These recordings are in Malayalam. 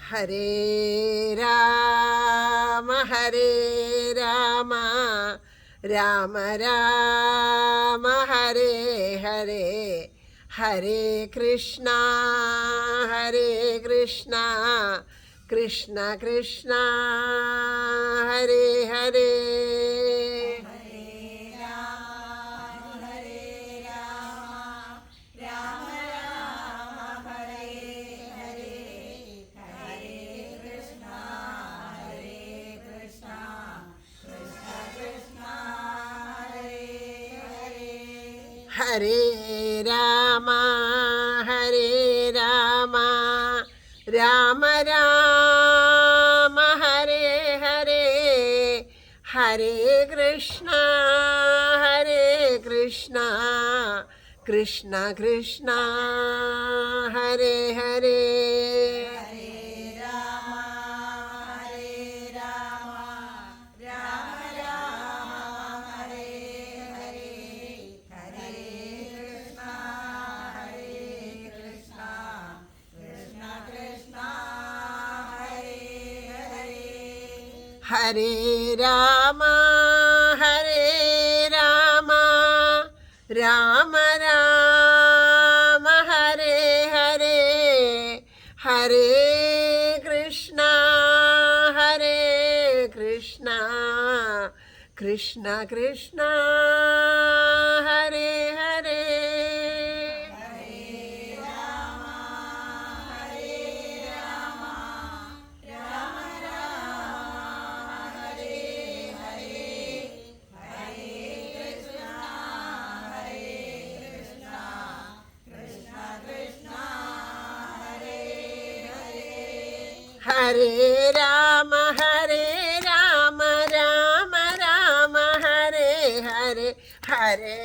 ഹരേ രാമ രാമ രാമ ഹരേ ഹരേ, ഹരേ കൃഷ്ണ കൃഷ്ണ കൃഷ്ണ ഹരേ ഹരേ. ഹരേ രാമ രാമ രാമ ഹരേ ഹരേ, ഹരേ കൃഷ്ണ കൃഷ്ണ കൃഷ്ണ ഹരേ ഹരേ. ഹരേ രാമ രാമ രാമ ഹരേ ഹരേ, ഹരേ കൃഷ്ണ കൃഷ്ണ കൃഷ്ണ ഹരേ ഹരേ. ഹരേ രാമ രാമ രാമ ഹരേ ഹരേ, ഹരേ കൃഷ്ണ കൃഷ്ണ കൃഷ്ണ ഹരേ ഹരേ. ഹരേ രാമ രാമ ഹരേ ഹരേ, ഹരേ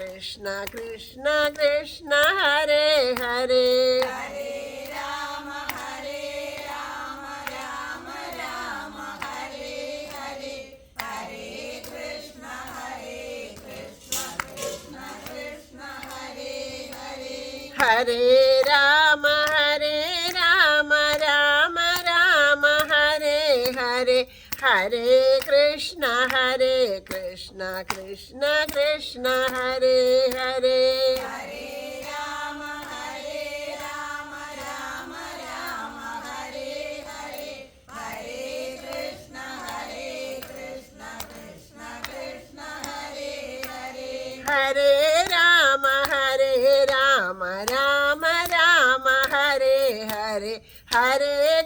കൃഷ്ണ കൃഷ്ണ കൃഷ്ണ ഹരേ ഹരേ. ഹരേ രാമ രാമ ഹരേ ഹരേ, ഹരേ കൃഷ്ണ കൃഷ്ണ കൃഷ്ണ ഹരേ ഹരേ. ഹരേ രാമ രാമ രാമ ഹരേ ഹരേ, ഹരേ കൃഷ്ണ കൃഷ്ണ കൃഷ്ണ ഹരേ ഹരേ. ഹരേ രാമ രാമ ഹരേ ഹരേ, ഹരേ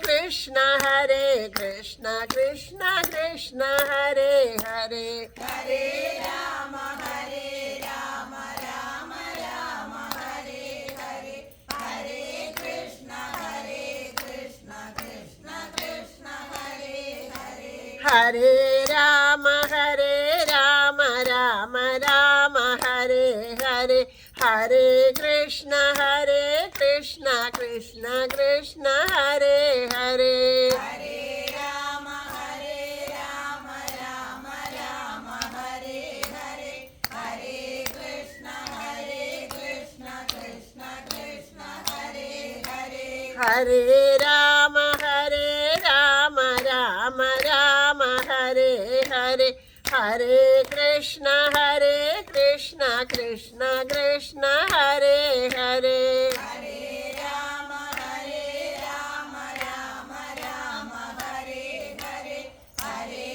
കൃഷ്ണ കൃഷ്ണ കൃഷ്ണ ഹരേ ഹരേ. ഹരേ രാമ രാമ ഹരേ ഹരേ, ഹരേ കൃഷ്ണ കൃഷ്ണ കൃഷ്ണ ഹരേ ഹരേ. ഹരേ രാമ രാമ ഹരേ ഹരേ, ഹരേ കൃഷ്ണ കൃഷ്ണ കൃഷ്ണ ഹരേ ഹരേ. ഹരേ രാമ രാമ ഹരേ ഹരേ, ഹരേ കൃഷ്ണ കൃഷ്ണ കൃഷ്ണ ഹരേ ഹരേ. ഹരേ രാമ രാമ ഹരേ ഹരേ, ഹരേ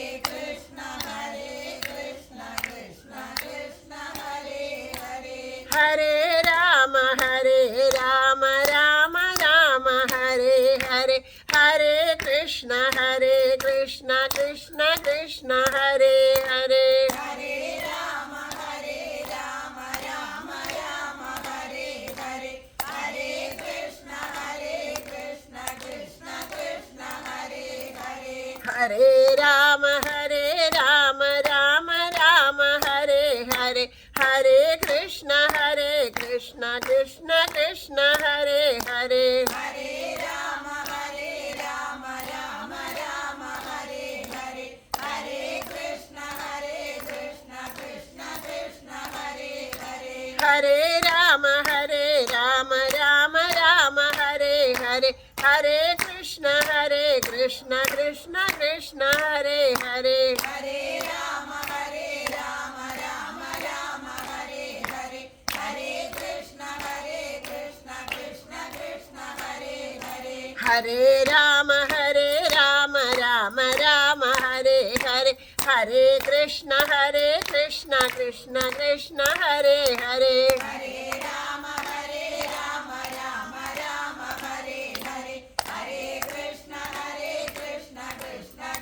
കൃഷ്ണ കൃഷ്ണ കൃഷ്ണ ഹരേ ഹരേ. ഹരേ രാമ രാമ ഹരേ ഹരേ, ഹരേ കൃഷ്ണ കൃഷ്ണ കൃഷ്ണ ഹരേ ഹരേ. ഹരേ രാമ രാമ ഹരേ ഹരേ, ഹരേ കൃഷ്ണ കൃഷ്ണ കൃഷ്ണ ഹരേ ഹരേ. ഹരേ രാമ രാമ ഹരേ ഹരേ, ഹരേ കൃഷ്ണ കൃഷ്ണ കൃഷ്ണ ഹരേ ഹരേ. ഹരേ രാമ രാമ ഹരേ ഹരേ, हरे हरे कृष्ण कृष्ण कृष्ण हरे हरे हरे राम राम राम हरे हरे हरे कृष्ण कृष्ण कृष्ण हरे हरे हरे राम राम राम हरे हरे हरे कृष्ण कृष्ण कृष्ण हरे हरे हरे राम राम राम हरे हरे हरे कृष्ण कृष्ण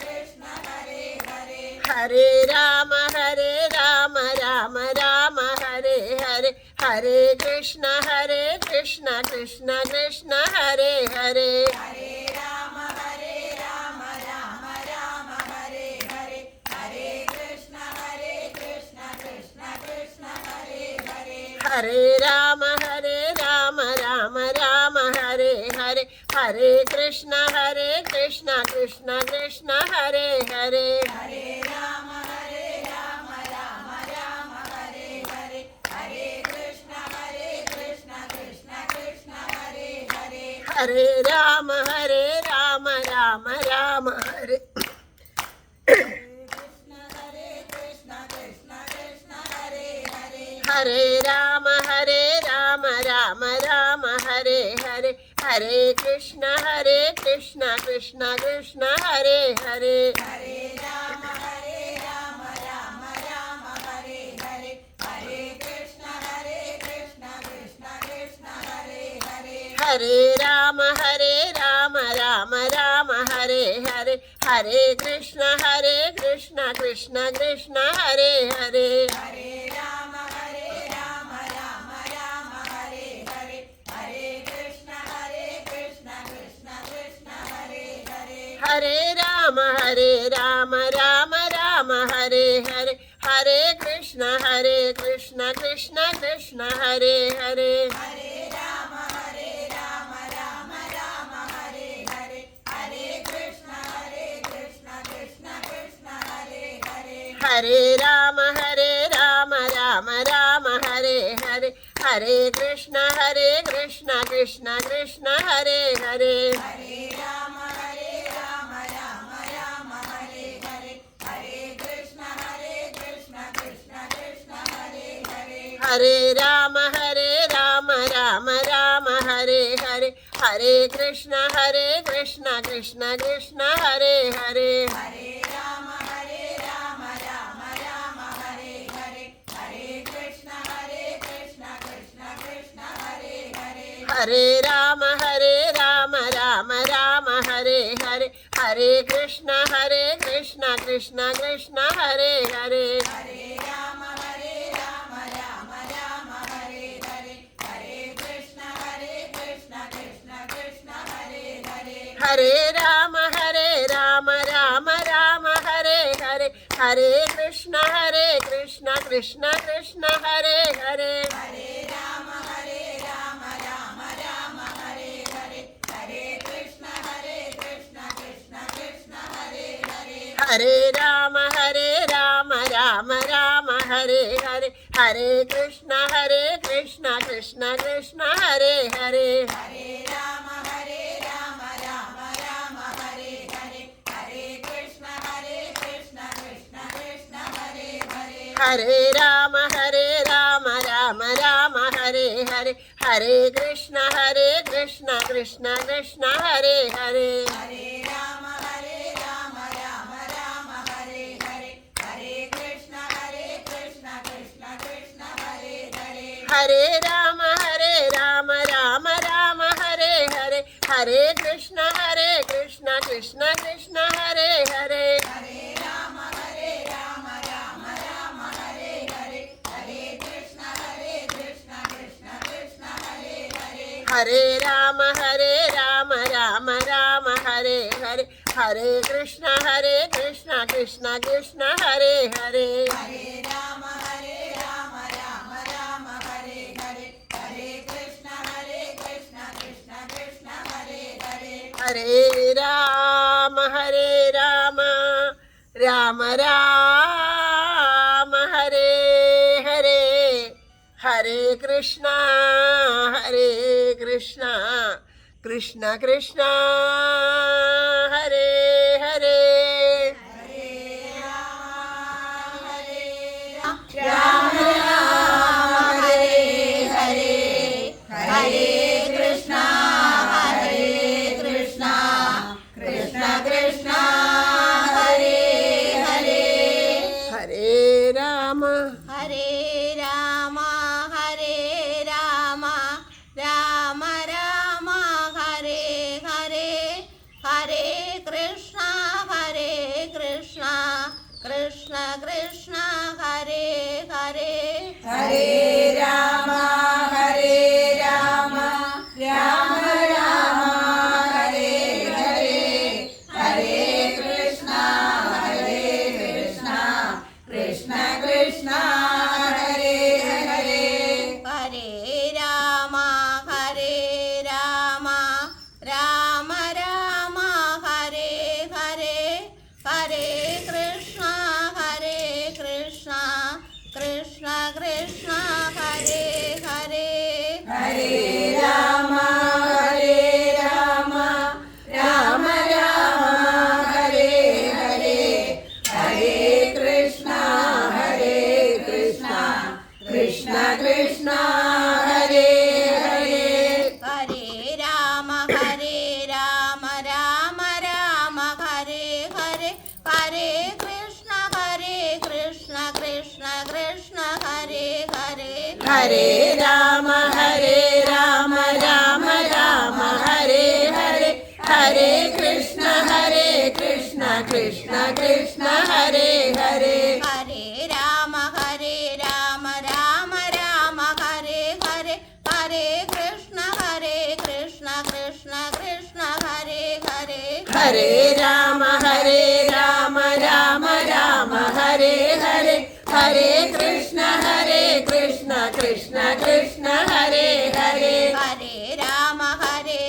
कृष्ण हरे हरे हरे राम राम राम हरे हरे हरे कृष्ण कृष्ण कृष्ण हरे हरे हरे राम राम राम हरे हरे हरे कृष्ण कृष्ण कृष्ण हरे हरे हरे राम राम राम हरे हरे हरे कृष्ण कृष्ण कृष्ण हरे हरे हरे राम राम राम हरे हरे हरे कृष्ण कृष्ण कृष्ण हरे हरे हरे राम राम हरे कृष्ण कृष्ण कृष्ण हरे हरे हरे राम राम हरे हरे हरे कृष्ण कृष्ण कृष्ण हरे हरे हरे राम राम हरे हरे हरे कृष्ण कृष्ण हरे हरे हरे राम राम हरे हरे हरे कृष्ण कृष्ण हरे हरे हरे राम राम हरे हरे हरे कृष्ण कृष्ण हरे हरे हरे राम राम हरे हरे हरे कृष्ण कृष्ण हरे हरे हरे राम राम हरे हरे हरे कृष्ण कृष्ण हरे हरे हरे राम राम हरे हरे हरे कृष्ण कृष्ण हरे हरे हरे राम राम हरे हरे हरे कृष्ण कृष्ण हरे हरे हरे राम राम हरे हरे हरे कृष्ण कृष्ण हरे हरे हरे राम राम हरे हरे हरे कृष्ण कृष्ण हरे हरे हरे राम राम हरे हरे हरे कृष्ण कृष्ण हरे हरे हरे राम राम हरे हरे हरे कृष्ण कृष्ण हरे हरे हरे राम राम हरे हरे हरे कृष्ण कृष्ण हरे हरे हरे राम राम हरे हरे हरे कृष्ण कृष्ण हरे हरे हरे राम राम हरे हरे हरे कृष्ण कृष्ण हरे हरे हरे राम राम हरे हरे हरे कृष्ण कृष्ण हरे हरे हरे राम राम हरे हरे हरे कृष्ण कृष्ण हरे हरे हरे राम राम हरे हरे हरे कृष्ण कृष्ण हरे हरे हरे राम राम हरे हरे हरे कृष्ण कृष्ण हरे हरे हरे राम राम हरे हरे हरे कृष्ण कृष्ण हरे हरे हरे राम राम हरे हरे हरे कृष्ण कृष्ण हरे हरे हरे राम राम हरे हरे हरे कृष्ण कृष्ण हरे हरे हरे राम राम हरे हरे हरे कृष्णा കൃഷ്ണ കൃഷ്ണ ഹരേ ഹരേ രാമ രാമ ഹരേ ഹരേ ഹരേ കൃഷ്ണ കൃഷ്ണ കൃഷ്ണ ഹരേ ഹരേ ഹരേ രാമ ഹരേ രാമ ഹരേ രാമ രാമ രാമ ഹരേ ഹരേ ഹരേ കൃഷ്ണ കൃഷ്ണ കൃഷ്ണ ഹരേ ഹരേ ഹരേ രാമ ഹരേ രാമ രാമ രാമ ഹരേ ഹരേ ഹരേ കൃഷ്ണ കൃഷ്ണ കൃഷ്ണ ഹരേ ഹരേ ഹരേ രാമ ഹരേ രാമ രാമ രാമ ഹരേ ഹരേ ഹരേ കൃഷ്ണ കൃഷ്ണ കൃഷ്ണ ഹരേ ഹരേ ഹരേ രാമ ഹരേ രാമ രാമ രാമ ഹരേ ഹരേ ഹരേ കൃഷ്ണ കൃഷ്ണ കൃഷ്ണ ഹരേ ഹരേ ഹരേ രാമ രാമ രാമ ഹരേ ഹരേ ഹരേ കൃഷ്ണ കൃഷ്ണ കൃഷ്ണ ഹരേ ഹരേ ഹരേ രാമ രാമ രാമ ഹരേ ഹരേ ഹരേ കൃഷ്ണ കൃഷ്ണ കൃഷ്ണ ഹരേ ഹരേ ഹരേ രാമ രാമ രാമ ഹരേ ഹരേ ഹരേ കൃഷ്ണ കൃഷ്ണ കൃഷ്ണ ഹരേ ഹരേ ഹരേ രാമ രാമ രാമ ഹരേ ഹരേ ഹരേ കൃഷ്ണ കൃഷ്ണ കൃഷ്ണ ഹരേ ഹരേ ഹരേ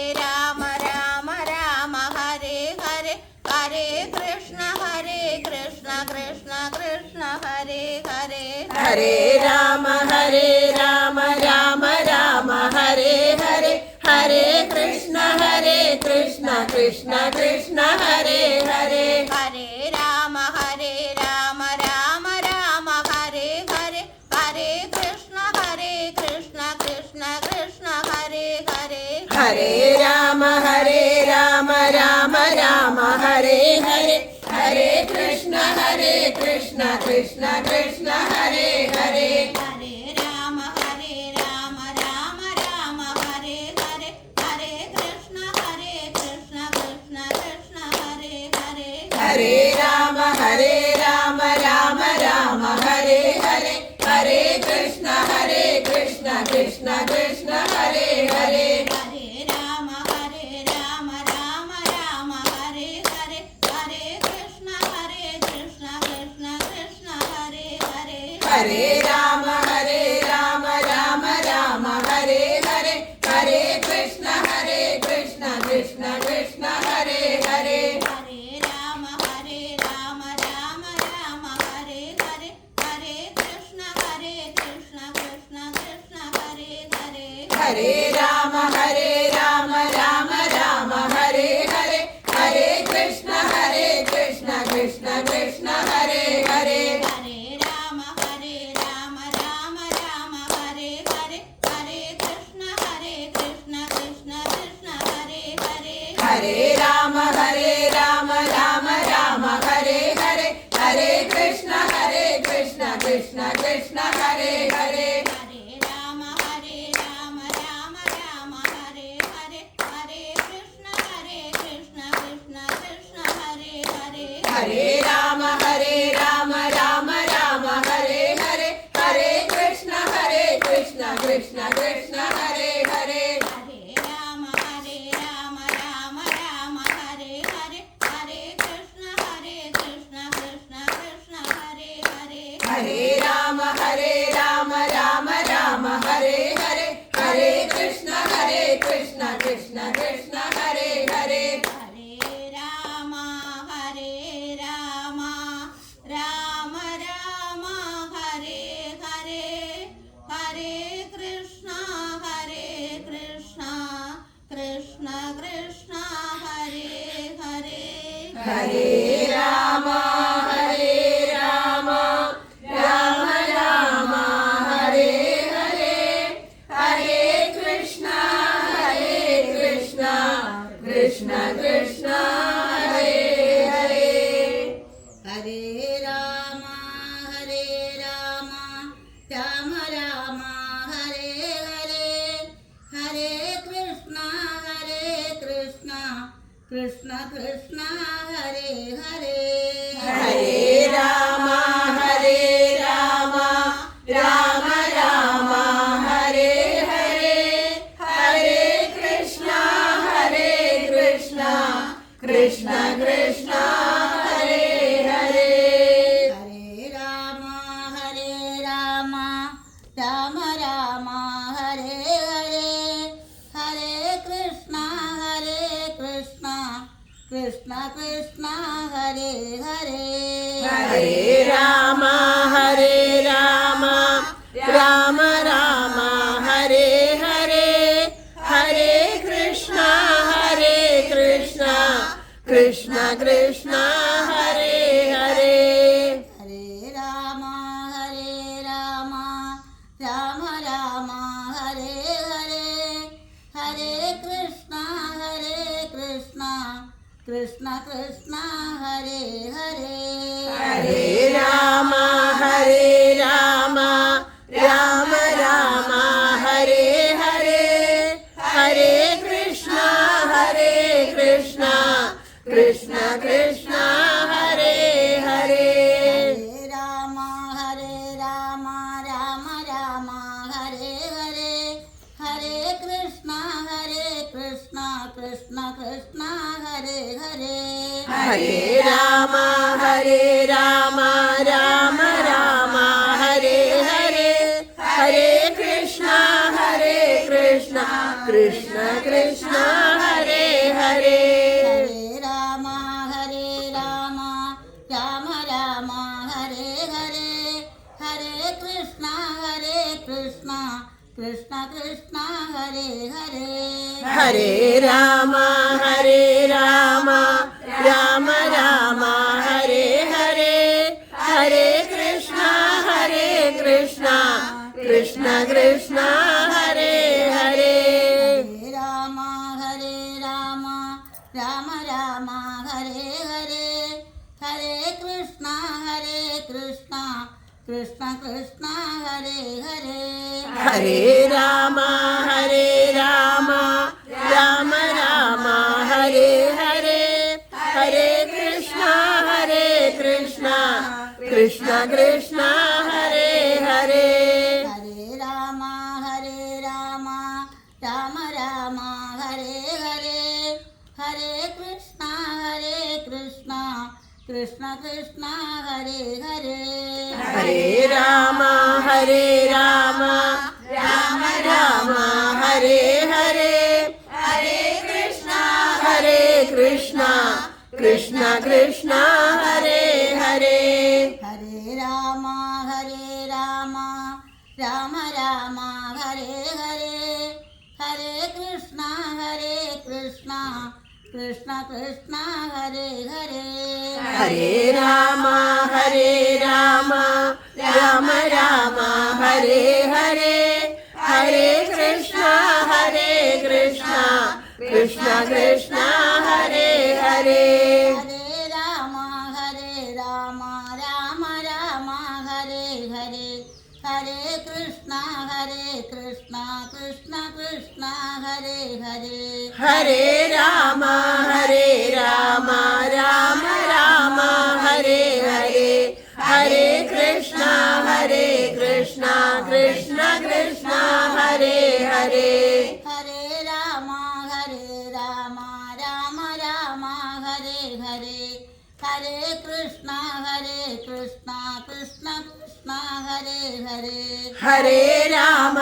രാമ രാമ രാമ ഹരേ ഹരേ ഹരേ കൃഷ്ണ കൃഷ്ണ കൃഷ്ണ ഹരേ ഹരേ ഹരേ രാമ രാമ രാമ ഹരേ ഹരേ ഹരേ കൃഷ്ണ കൃഷ്ണ കൃഷ്ണ ഹരേ ഹരേ ഹരേ രാമ രാമ രാമ ഹരേ ഹരേ ഹരേ കൃഷ്ണ കൃഷ്ണ കൃഷ്ണ ഹരേ ഹരേ ഹരേ രാമ രാമ രാമ ഹരേ ഹരേ ഹരേ കൃഷ്ണ കൃഷ്ണ കൃഷ്ണ ഹരേ ഹരേ ഹരേ രാമ രാമ രാമ ഹരേ ഹരേ ഹരേ കൃഷ്ണ കൃഷ്ണ കൃഷ്ണ ഹരേ ഹരേ ഹരേ രാമ രാമ രാമ ഹരേ ഹരേ ഹരേ കൃഷ്ണ കൃഷ്ണ കൃഷ്ണ ഹരേ ഹരേ ഹരേ രാമ രാമ രാമ ഹരേ ഹരേ ഹരേ കൃഷ്ണ കൃഷ്ണ കൃഷ്ണ ഹരേ ഹരേ ഹരേ രാമ രാമ രാമ ഹരേ ഹരേ ഹരേ കൃഷ്ണ കൃഷ്ണ കൃഷ്ണ ഹരേ ഹരേ ഹരേ രാമ രാമ രാമ ഹരേ ഹരേ ഹരേ കൃഷ്ണ കൃഷ്ണ കൃഷ്ണ ഹരേ ഹരേ ഹരേ രാമ രാമ ഹരേ ഹരേ ഹരേ കൃഷ്ണ കൃഷ്ണ കൃഷ്ണ ഹരേ ഹരേ ഹരേ രാമ രാമ ഹരേ ഹരേ ഹരേ കൃഷ്ണ കൃഷ്ണ കൃഷ്ണ ഹരേ ഹരേ ഹരേ രാമ രാമ ഹരേ ഹരേ ഹരേ കൃഷ്ണ കൃഷ്ണ കൃഷ്ണ ഹരേ ഹരേ ഹരേ രാമ രാമ ഹരേ ഹരേ ഹരേ കൃഷ്ണ കൃഷ്ണ കൃഷ്ണ ഹരേ ഹരേ ഹരേ രാമ രാമ ഹരേ ഹരേ ഹരേ കൃഷ്ണ കൃഷ്ണ കൃഷ്ണ ഹരേ ഹരേ ഹരേ രാമ രാമ ഹരേ ഹരേ कृष्ण हरे हरे हरे राम राम राम हरे हरे हरे कृष्ण कृष्ण कृष्ण हरे हरे हरे राम राम राम हरे हरे हरे कृष्ण कृष्ण कृष्ण हरे हरे हरे राम राम राम हरे हरे हरे कृष्ण कृष्ण कृष्ण हरे हरे हरे राम राम राम हरे हरे हरे कृष्ण कृष्ण कृष्ण हरे हरे हरे राम राम राम हरे हरे हरे कृष्ण कृष्ण कृष्ण हरे हरे हरे राम राम राम हरे हरे हरे कृष्ण कृष्ण कृष्ण हरे हरे हरे राम राम राम हरे हरे हरे कृष्ण कृष्ण कृष्ण हरे हरे हरे राम राम राम हरे हरे हरे कृष्ण कृष्ण कृष्ण हरे हरे हरे राम राम राम हरे हरे हरे कृष्ण कृष्ण कृष्ण हरे हरे हरे राम राम राम हरे हरे हरे कृष्ण कृष्ण कृष्ण हरे हरे हरे राम राम राम हरे हरे हरे कृष्ण कृष्ण कृष्ण हरे हरे हरे राम राम राम हरे हरे हरे कृष्ण कृष्ण कृष्ण हरे हरे हरे राम राम राम हरे हरे हरे कृष्ण कृष्ण कृष्ण हरे हरे हरे राम राम राम हरे हरे हरे कृष्ण कृष्ण कृष्ण हरे हरे हरे राम राम राम हरे हरे हरे कृष्ण कृष्ण कृष्ण हरे हरे हरे राम राम राम हरे हरे हरे कृष्ण कृष्ण कृष्ण हरे हरे हरे राम राम राम हरे हरे हरे कृष्ण कृष्ण कृष्ण हरे हरे हरे राम राम राम हरे हरे हरे कृष्ण कृष्ण कृष्ण हरे हरे हरे राम राम राम हरे हरे हरे कृष्ण कृष्ण कृष्ण हरे हरे हरे राम राम राम हरे हरे हरे कृष्ण कृष्ण कृष्ण हरे हरे हरे राम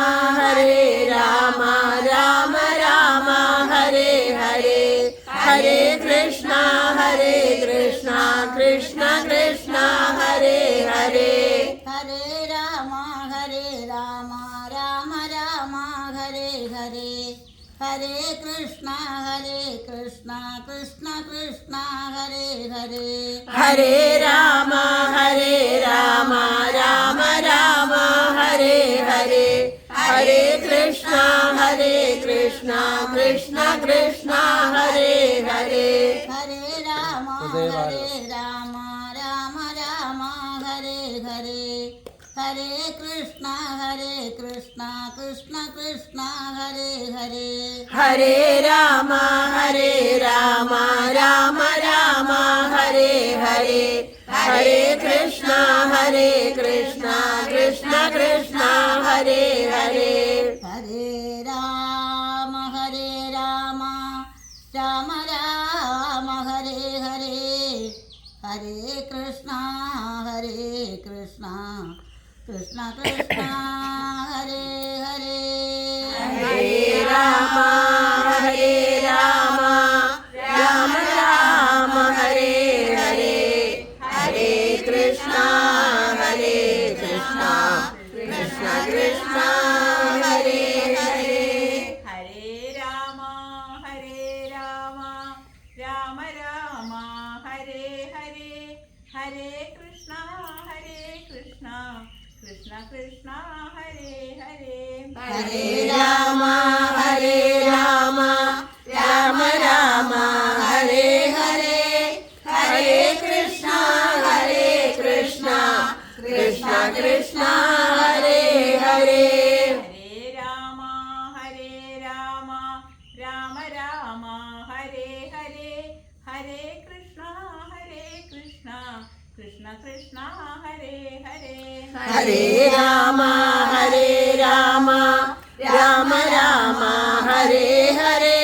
राम राम हरे हरे हरे कृष्ण कृष्ण कृष्ण हरे हरे हरे राम राम राम हरे हरे हरे कृष्णा कृष्ण कृष्ण हरे हरे हरे राम राम राम हरे हरे हरे कृष्णा कृष्ण कृष्ण हरे हरे हरे राम राम राम हरे हरे हरे कृष्णा कृष्ण कृष्ण हरे हरे हरे राम राम राम हरे हरे हरे कृष्णा कृष्ण कृष्ण हरे हरे हरे राम राम राम हरे हरे हरे कृष्णा कृष्ण कृष्ण हरे हरे हरे राम राम राम हरे हरे हरे कृष्णा कृष्ण कृष्ण हरे हरे हरे राम राम राम हरे हरे हरे कृष्णा कृष्ण कृष्ण हरे हरे हरे राम राम राम हरे हरे हरे कृष्णा कृष्ण कृष्ण हरे हरे हरे राम राम राम हरे हरे हरे कृष्णा कृष्ण कृष्ण हरे हरे हरे राम राम राम हरे हरे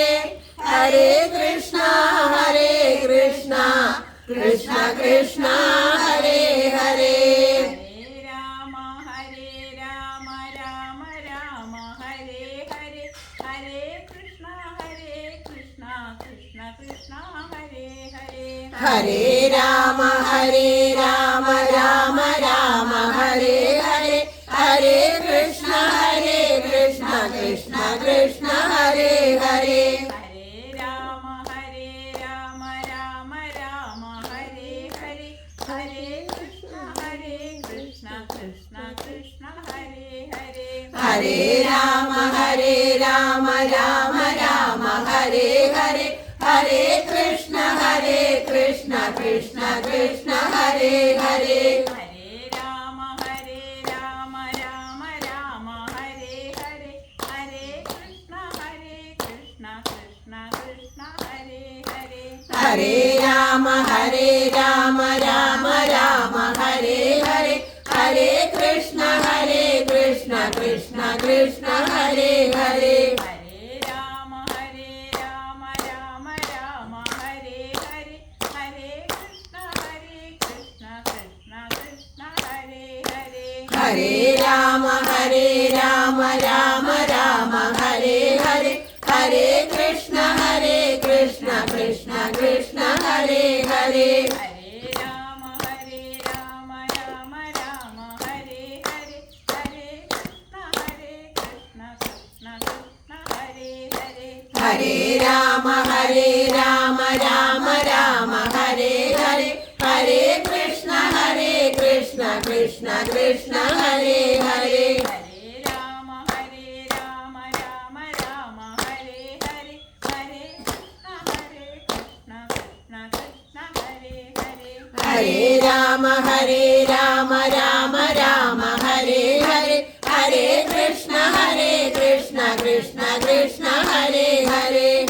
हरे कृष्णा कृष्ण कृष्ण हरे हरे हरे राम राम राम हरे हरे हरे कृष्णा कृष्ण कृष्ण हरे हरे हरे राम राम राम हरे हरे हरे कृष्णा कृष्ण कृष्ण हरे हरे हरे राम राम राम हरे हरे हरे कृष्णा कृष्ण कृष्ण हरे हरे हरे राम राम राम हरे हरे हरे कृष्ण कृष्ण कृष्ण हरे हरे हरे राम राम राम हरे हरे हरे कृष्णा कृष्ण कृष्ण हरे हरे हरे राम राम राम हरे हरे हरे कृष्ण कृष्ण कृष्ण हरे हरे हरे राम राम राम हरे हरे हरे कृष्णा कृष्ण कृष्ण हरे हरे हरे राम राम राम हरे हरे हरे कृष्ण कृष्ण कृष्ण हरे हरे हरे राम राम राम हरे हरे हरे कृष्णा कृष्ण कृष्ण हरे हरे हरे राम राम राम हरे हरे हरे कृष्ण कृष्ण कृष्ण हरे हरे हरे राम राम राम हरे हरे हरे कृष्णा कृष्ण कृष्ण हरे हरे हरे राम राम राम हरे हरे हरे कृष्ण कृष्ण कृष्ण हरे हरे हरे राम राम राम हरे हरे हरे कृष्णा कृष्ण कृष्ण हरे हरे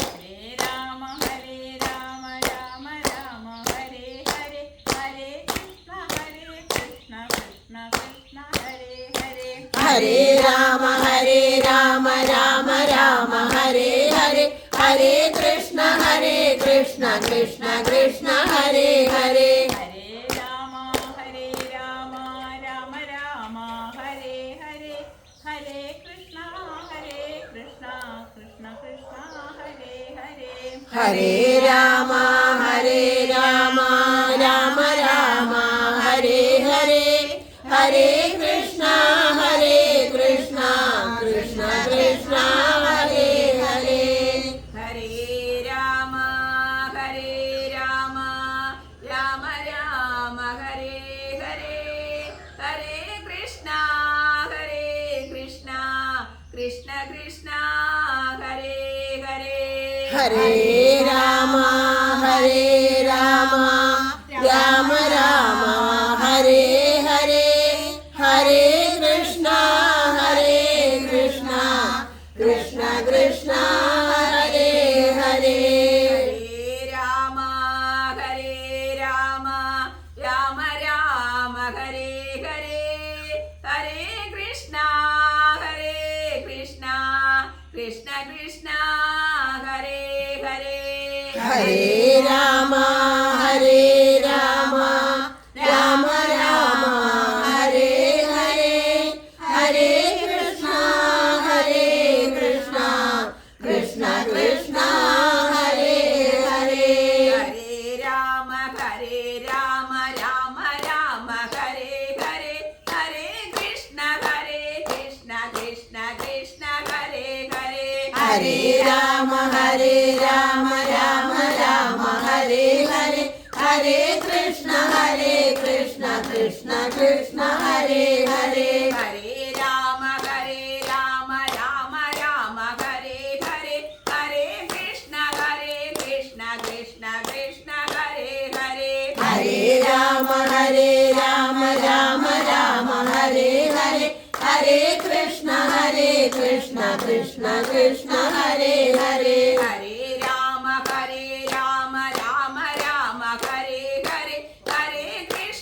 हरे राम राम राम हरे हरे हरे कृष्ण कृष्ण कृष्ण हरे हरे हरे राम राम राम हरे हरे हरे कृष्णा कृष्ण कृष्ण हरे हरे हरे राम राम राम हरे हरे हरे कृष्ण कृष्ण कृष्ण हरे हरे ഹരേ രാമ ഹരേ രാമ രാമ രാമ ഹരേ ഹരേ ഹരേ കൃഷ്ണ കൃഷ്ണ കൃഷ്ണ ഹരേ ഹരേ രാമ രാമ രാമ രാമ ഹരേ ഹരേ ഹരേ കൃഷ്ണ കൃഷ്ണ കൃഷ്ണ ഹരേ ഹരേ ഹരേ രാമ ഹരേ രാമ രാമ രാമ ഹരേ ഹരേ ഹരേ കൃഷ്ണ കൃഷ്ണ കൃഷ്ണ ഹരേ ഹരേ ഹരേ രാമ രാമ രാമ ഹരേ ഹരേ ഹരേ കൃഷ്ണ കൃഷ്ണ കൃഷ്ണ ഹരേ ഹരേ ഹരേ രാമ രാമ രാമ ഹരേ ഹരേ ഹരേ കൃഷ്ണ കൃഷ്ണ കൃഷ്ണ ഹരേ ഹരേ ഹരേ രാമ രാമ രാമ ഹരേ ഹരേ ഹരേ കൃഷ്ണ കൃഷ്ണ കൃഷ്ണ ഹരേ ഹരേ ഹരേ രാമ രാമ രാമ ഹരേ ഹരേ ഹരേ കൃഷ്ണ കൃഷ്ണ കൃഷ്ണ ഹരേ ഹരേ ഹരേ രാമ രാമ രാമ ഹരേ ഹരേ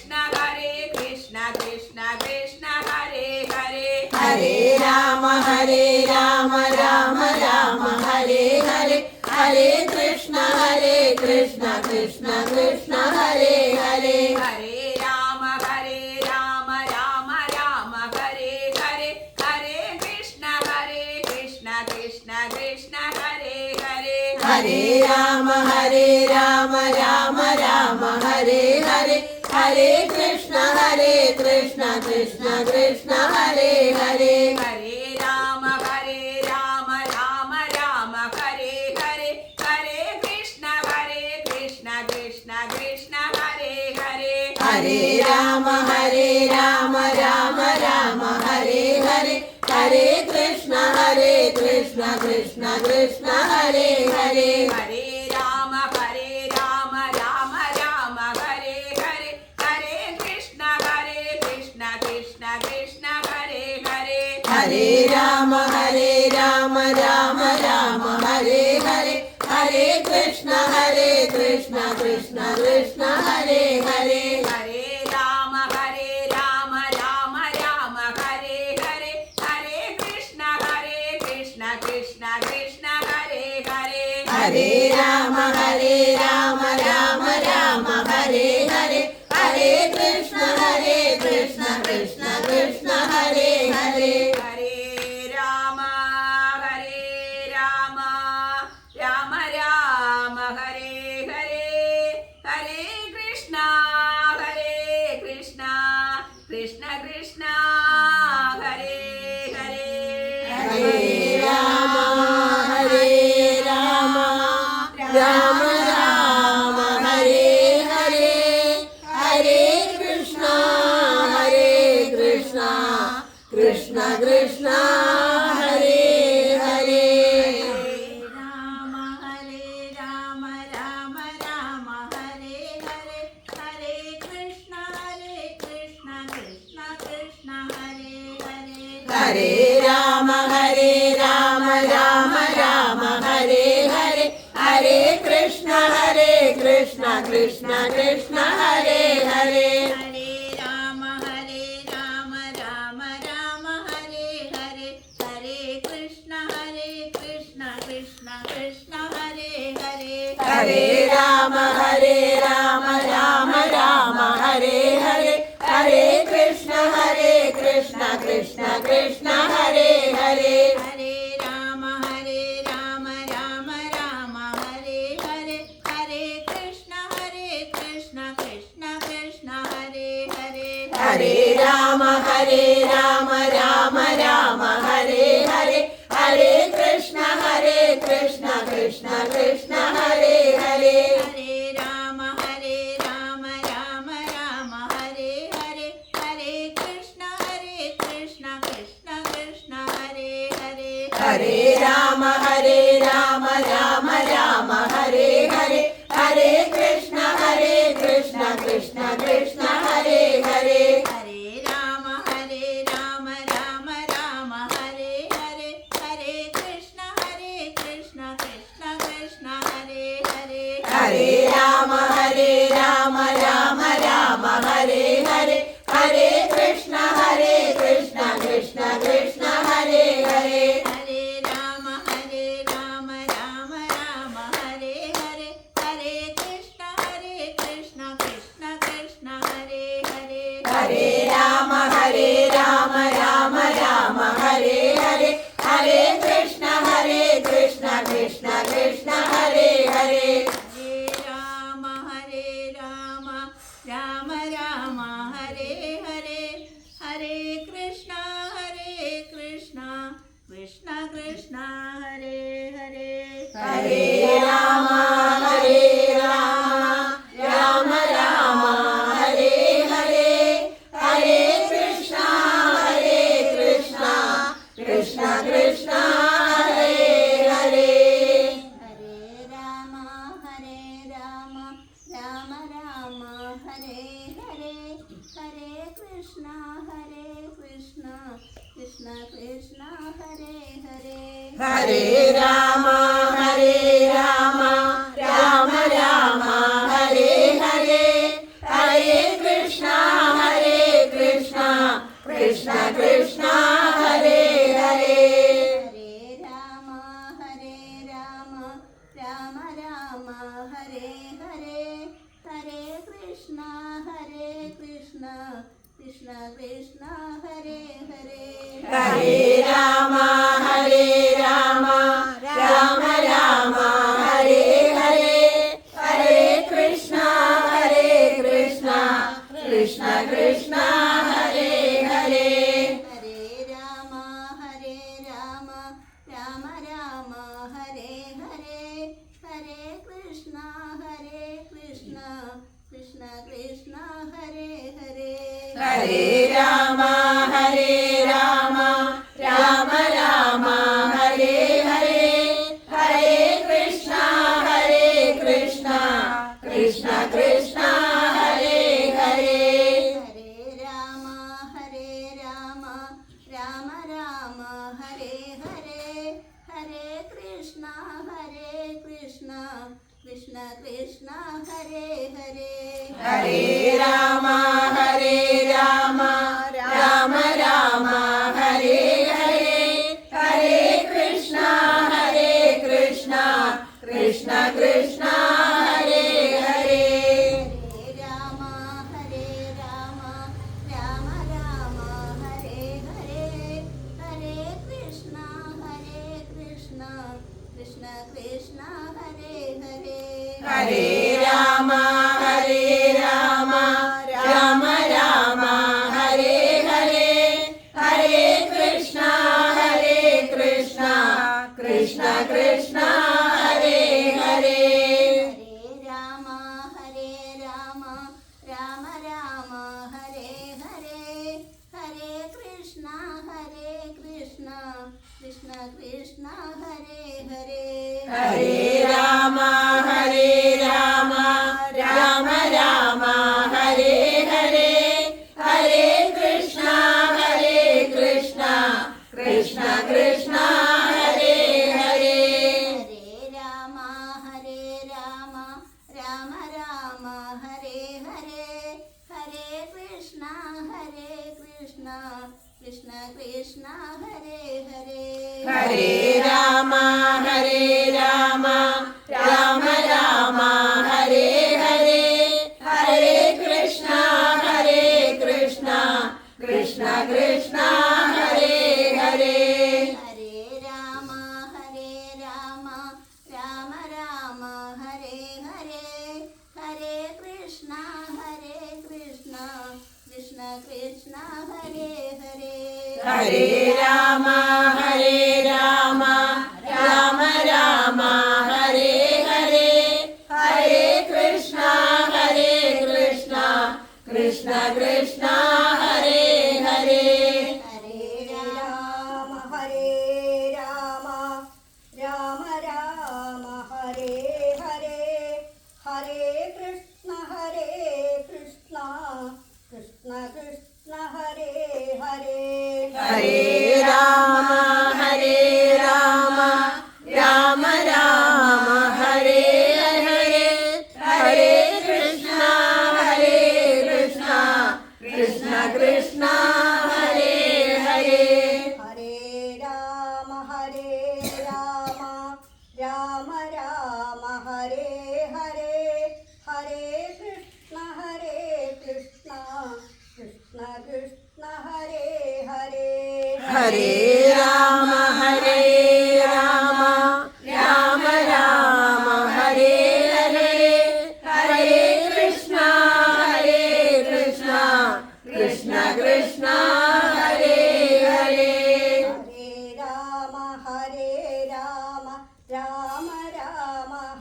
ഹരേ കൃഷ്ണ കൃഷ്ണ കൃഷ്ണ ഹരേ ഹരേ ഹരേ രാമ രാമ രാമ ഹരേ ഹരേ ഹരേ കൃഷ്ണ കൃഷ്ണ കൃഷ്ണ ഹരേ ഹരേ ഹരേ രാമ രാമ രാമ ഹരേ ഹരേ ഹരേ കൃഷ്ണ കൃഷ്ണ കൃഷ്ണ ഹരേ ഹരേ ഹരേ രാമ രാമ ഹരേ ഹരേ ഹരേ കൃഷ്ണ കൃഷ്ണ കൃഷ്ണ ഹരേ ഹരേ ഹരേ രാമ രാമ ഹരേ ഹരേ ഹരേ കൃഷ്ണ കൃഷ്ണ കൃഷ്ണ ഹരേ ഹരേ ഹരേ രാമ രാമ ഹരേ ഹരേ ഹരേ കൃഷ്ണ കൃഷ്ണ കൃഷ്ണ ഹരേ ഹരേ ഹരേ രാമ രാമ ഹരേ ഹരേ ഹരേ കൃഷ്ണ കൃഷ്ണ കൃഷ്ണ ഹരേ ഹരേ ഹരേ രാമ രാമ ഹരേ ഹരേ ഹരേ കൃഷ്ണ കൃഷ്ണ കൃഷ്ണ ഹരേ ഹരേ ഹരേ രാമ രാമ ഹരേ ഹരേ ഹരേ കൃഷ്ണ കൃഷ്ണ കൃഷ്ണ ഹരേ ഹരേ ഹരേ രാമ രാമ ഹരേ ഹരേ ഹരേ കൃഷ്ണ കൃഷ്ണ കൃഷ്ണ ഹരേ ഹരേ ഹരേ രാമ രാമ ഹരേ ഹരേ ഹരേ കൃഷ്ണ കൃഷ്ണ കൃഷ്ണ ഹരേ ഹരേ ഹരേ രാമ രാമ ഹരേ ഹരേ ഹരേ കൃഷ്ണ കൃഷ്ണ കൃഷ്ണ ഹരേ ഹരേ രാമ രാമ ഹരേ ഹരേ ഹരേ കൃഷ്ണ കൃഷ്ണ കൃഷ്ണ ഹരേ ഹരേ ഹരേ രാമ രാമ ഹരേ ഹരേ ഹരേ കൃഷ്ണ കൃഷ്ണ കൃഷ്ണ ഹരേ ഹരേ ഹരേ രാമ രാമ ഹരേ ഹരേ ഹരേ കൃഷ്ണ കൃഷ്ണ കൃഷ്ണ ഹരേ ഹരേ ഹരേ രാമ രാമ ഹരേ ഹരേ ഹരേ കൃഷ്ണ കൃഷ്ണ കൃഷ്ണ ഹരേ ഹരേ ഹരേ രാമ രാമ ഹരേ ഹരേ ഹരേ കൃഷ്ണ കൃഷ്ണ കൃഷ്ണ ഹരേ ഹരേ ഹരേ രാമ രാമ ഹരേ ഹരേ ഹരേ കൃഷ്ണ കൃഷ്ണ കൃഷ്ണ ഹരേ ഹരേ ഹരേ രാമ രാമ ഹരേ ഹരേ ഹരേ കൃഷ്ണ കൃഷ്ണ കൃഷ്ണ ഹരേ ഹരേ ഹരേ രാമ രാമ ഹരേ രാമ രാമ രാമ ഹരേ ഹരേ ഹരേ കൃഷ്ണ കൃഷ്ണ കൃഷ്ണ ഹരേ ഹരേ ഹരേ രാമ രാമ രാമ ഹരേ ഹരേ ഹരേ കൃഷ്ണ കൃഷ്ണ കൃഷ്ണ ഹരേ ഹരേ ഹരേ രാമ രാമ രാമ ഹരേ ഹരേ ഹരേ കൃഷ്ണ കൃഷ്ണ കൃഷ്ണ ഹരേ ഹരേ ഹരേ രാമ രാമ രാമ ഹരേ ഹരേ ഹരേ കൃഷ്ണ കൃഷ്ണ കൃഷ്ണ ഹരേ ഹരേ ഹരേ രാമ രാമ രാമ ഹരേ ഹരേ ഹരേ കൃഷ്ണ കൃഷ്ണ കൃഷ്ണ ഹരേ ഹരേ ഹരേ രാമ രാമ രാമ ഹരേ ഹരേ ഹരേ കൃഷ്ണ കൃഷ്ണ കൃഷ്ണ ഹരേ ഹരേ ഹരേ രാമ രാമ രാമ ഹരേ ഹരേ ഹരേ കൃഷ്ണ കൃഷ്ണ കൃഷ്ണ ഹരേ ഹരേ ഹരേ രാമ രാമ രാമ ഹരേ ഹരേ ഹരേ കൃഷ്ണ കൃഷ്ണ കൃഷ്ണ ഹരേ ഹരേ ഹരേ രാമ രാമ രാമ ഹരേ ഹരേ ഹരേ കൃഷ്ണ കൃഷ്ണ കൃഷ്ണ ഹരേ ഹരേ ഹരേ രാമ രാമ രാമ ഹരേ ഹരേ ഹരേ കൃഷ്ണ കൃഷ്ണ കൃഷ്ണ ഹരേ ഹരേ ഹരേ രാമ രാമ രാമ ഹരേ ഹരേ ഹരേ കൃഷ്ണ കൃഷ്ണ കൃഷ്ണ ഹരേ ഹരേ ഹരേ രാമ രാമ ഹരേ ഹരേ ഹരേ കൃഷ്ണ കൃഷ്ണ കൃഷ്ണ ഹരേ ഹരേ ഹരേ രാമ രാമ രാമ ഹരേ ഹരേ ഹരേ കൃഷ്ണ കൃഷ്ണ കൃഷ്ണ ഹരേ ഹരേ ഹരേ രാമ രാമ ഹരേ ഹരേ ഹരേ കൃഷ്ണ കൃഷ്ണ കൃഷ്ണ ഹരേ ഹരേ ഹരേ രാമ രാമ രാമ ഹരേ ഹരേ ഹരേ കൃഷ്ണ കൃഷ്ണ കൃഷ്ണ ഹരേ ഹരേ ഹരേ രാമ രാമ ഹരേ ഹരേ ഹരേ കൃഷ്ണ കൃഷ്ണ കൃഷ്ണ ഹരേ ഹരേ ഹരേ രാമ രാമ രാമ ഹരേ ഹരേ ഹരേ കൃഷ്ണ കൃഷ്ണ കൃഷ്ണ ഹരേ ഹരേ ഹരേ രാമ രാമ ഹരേ ഹരേ ഹരേ കൃഷ്ണ കൃഷ്ണ കൃഷ്ണ ഹരേ ഹരേ ഹരേ രാമ രാമ രാമ ഹരേ ഹരേ ഹരേ കൃഷ്ണ കൃഷ്ണ കൃഷ്ണ ഹരേ ഹരേ ഹരേ രാമ രാമ ഹരേ ഹരേ ഹരേ കൃഷ്ണ കൃഷ്ണ കൃഷ്ണ ഹരേ ഹരേ ഹരേ രാമ രാമ രാമ ഹരേ ഹരേ ഹരേ കൃഷ്ണ കൃഷ്ണ ഹരേ ഹരേ ഹരേ രാമ രാമ ഹരേ ഹരേ ഹരേ കൃഷ്ണ കൃഷ്ണ കൃഷ്ണ ഹരേ ഹരേ ഹരേ രാമ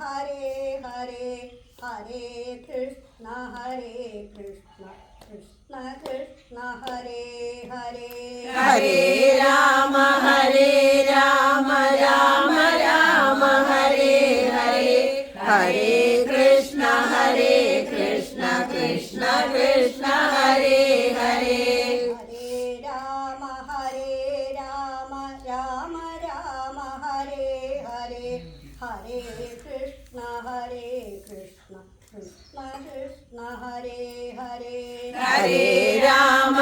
हरे हरे हरे कृष्ण कृष्ण कृष्ण हरे हरे हरे राम राम राम हरे हरे हरे कृष्ण कृष्ण कृष्ण हरे हरे हरे राम राम राम हरे हरे हरे कृष्ण कृष्ण कृष्ण हरे हरे हरे राम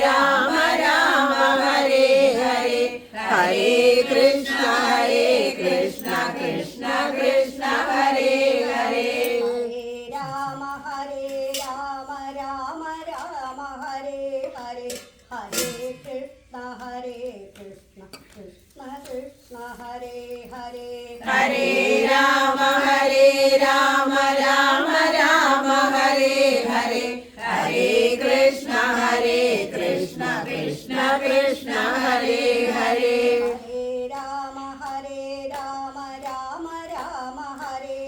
राम राम हरे हरे हरे कृष्ण कृष्ण कृष्ण हरे हरे हरे राम राम राम हरे हरे हरे कृष्ण कृष्ण कृष्ण हरे हरे हरे राम राम राम हरे हरे हरे कृष्ण कृष्ण कृष्ण हरे हरे हरे राम राम राम हरे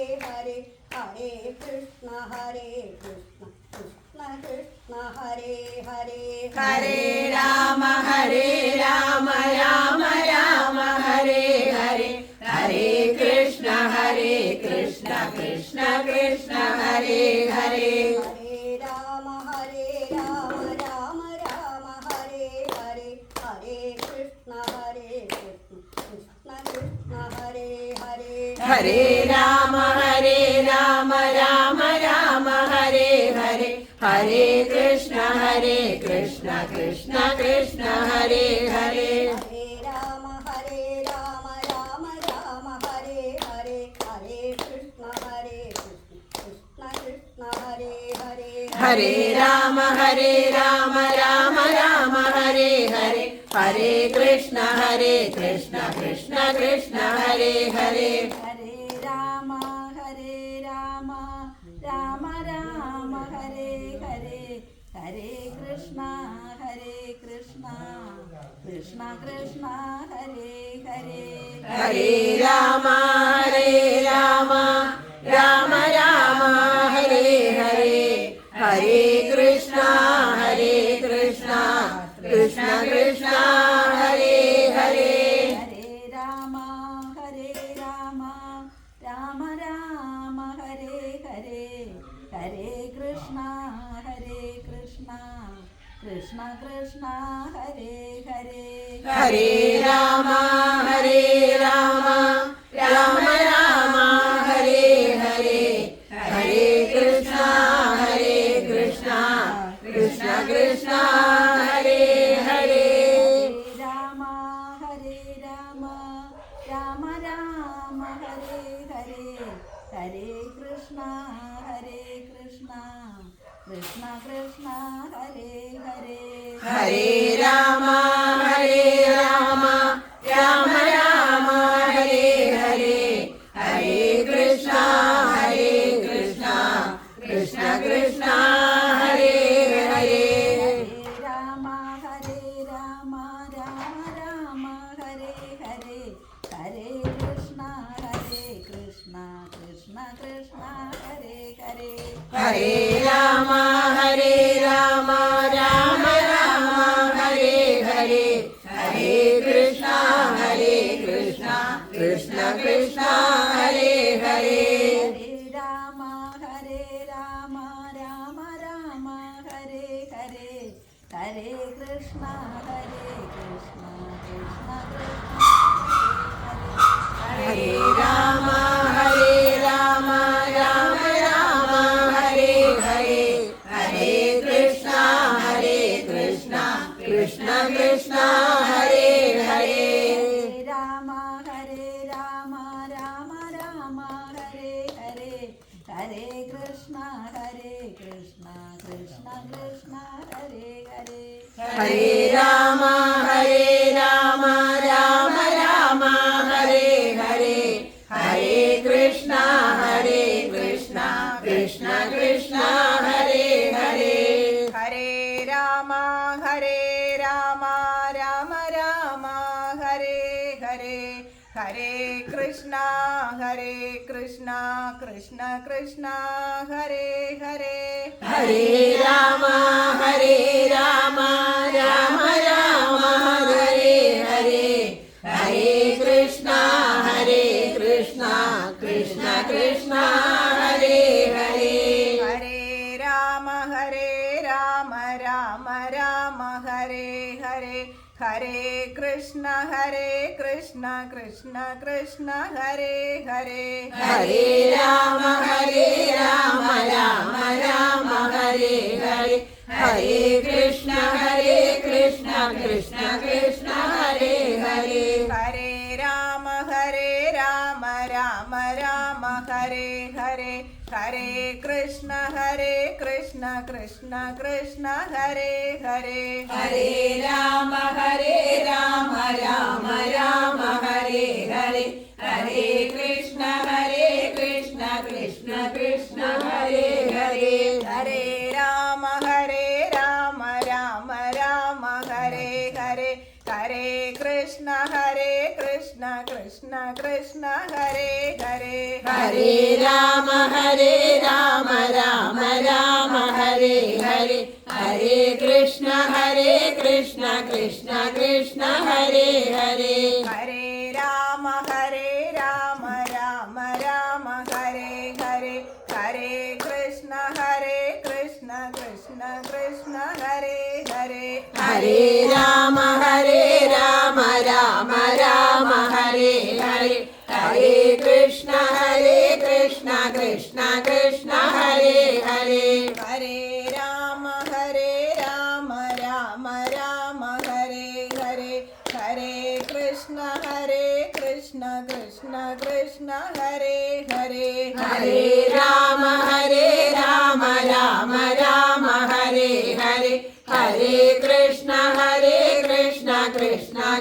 हरे हरे कृष्ण कृष्ण कृष्ण हरे हरे हरे राम राम राम हरे हरे हरे कृष्ण कृष्ण कृष्ण हरे हरे हरे राम राम राम हरे हरे हरे कृष्ण कृष्ण हरे हरे हरे राम राम राम हरे हरे हरे कृष्ण कृष्ण कृष्ण हरे हरे हरे राम राम राम हरे हरे हरे कृष्ण कृष्ण हरे हरे हरे राम राम राम हरे हरे हरे कृष्ण कृष्ण कृष्ण हरे हरे हरे राम राम राम राम हरे हरे हरे कृष्ण कृष्ण कृष्ण हरे हरे हरे राम राम राम हरे हरे हरे कृष्ण कृष्ण कृष्ण हरे हरे हरे राम राम राम हरे हरे हरे कृष्ण कृष्ण कृष्ण हरे हरे हरे राम राम राम हरे हरे हरे कृष्ण कृष्ण कृष्ण हरे हरे राम राम राम हरे हरे हरे कृष्ण कृष्ण कृष्ण हरे हरे हरे राम राम राम हरे हरे हरे कृष्ण कृष्ण कृष्ण हरे हरे हरे राम राम राम हरे हरे हरे कृष्ण कृष्ण कृष्ण हरे हरे हरे राम राम राम हरे हरे हरे कृष्ण कृष्ण कृष्ण हरे हरे हरे राम राम राम हरे हरे हरे कृष्ण कृष्ण कृष्ण हरे राम राम राम हरे हरे हरे कृष्ण कृष्ण कृष्ण हरे हरे हरे राम राम राम हरे हरे हरे कृष्ण कृष्ण कृष्ण हरे हरे हरे राम राम राम हरे हरे हरे कृष्ण कृष्ण कृष्ण हरे हरे हरे राम राम राम हरे हरे हरे कृष्ण ഹരേ കൃഷ്ണ കൃഷ്ണ കൃഷ്ണ ഹരേ ഹരേ ഹരേ രാമ രാമ രാമ രാമ ഹരേ ഹരേ ഹരേ കൃഷ്ണ കൃഷ്ണ കൃഷ്ണ ഹരേ ഹരേ ഹരേ രാമ രാമ രാമ ഹരേ ഹരേ ഹരേ കൃഷ്ണ കൃഷ്ണ കൃഷ്ണ ഹരേ ഹരേ ഹരേ രാമ രാമ രാമ ഹരേ ഹരേ ഹരേ കൃഷ്ണ കൃഷ്ണ കൃഷ്ണ ഹരേ ഹരേ ഹരേ രാമ രാമ രാമ ഹരേ ഹരേ ഹരേ കൃഷ്ണ കൃഷ്ണ കൃഷ്ണ ഹരേ ഹരേ ഹരേ രാമ രാമ രാമ ഹരേ ഹരേ ഹരേ കൃഷ്ണ കൃഷ്ണ കൃഷ്ണ ഹരേ ഹരേ ഹരേ രാമ രാമ രാമ ഹരേ ഹരേ ഹരേ കൃഷ്ണ കൃഷ്ണ കൃഷ്ണ ഹരേ ഹരേ ഹരേ രാമ രാമ രാമ ഹരേ ഹരേ ഹരേ കൃഷ്ണ കൃഷ്ണ കൃഷ്ണ ഹരേ ഹരേ ഹരേ രാമ രാമ രാമ ഹരേ ഹരേ ഹരേ കൃഷ്ണ കൃഷ്ണ കൃഷ്ണ ഹരേ ഹരേ ഹരേ രാമ രാമ രാമ ഹരേ ഹരേ ഹരേ കൃഷ്ണ കൃഷ്ണ കൃഷ്ണ ഹരേ ഹരേ ഹരേ രാമ രാമ രാമ ഹരേ ഹരേ ഹരേ കൃഷ്ണ കൃഷ്ണ കൃഷ്ണ ഹരേ ഹരേ ഹരേ രാമ രാമ രാമ ഹരേ ഹരേ ഹരേ കൃഷ്ണ കൃഷ്ണ കൃഷ്ണ ഹരേ ഹരേ ഹരേ രാമ രാമ രാമ ഹരേ ഹരേ ഹരേ കൃഷ്ണ കൃഷ്ണ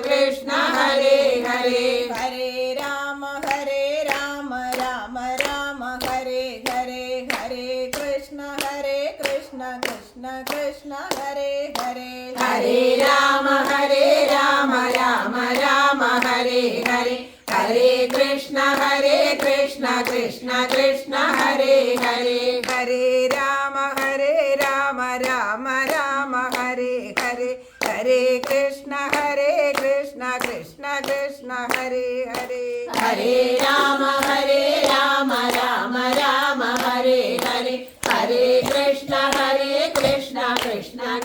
കൃഷ്ണ ഹരേ ഹരേ ഹരേ രാമ രാമ രാമ ഹരേ ഹരേ ഹരേ കൃഷ്ണ കൃഷ്ണ കൃഷ്ണ ഹരേ ഹരേ ഹരേ രാമ രാമ രാമ ഹരേ ഹരേ ഹരേ കൃഷ്ണ കൃഷ്ണ കൃഷ്ണ ഹരേ ഹരേ ഹരേ രാമ രാമ രാമ ഹരേ ഹരേ ഹരേ കൃഷ്ണ കൃഷ്ണ കൃഷ്ണ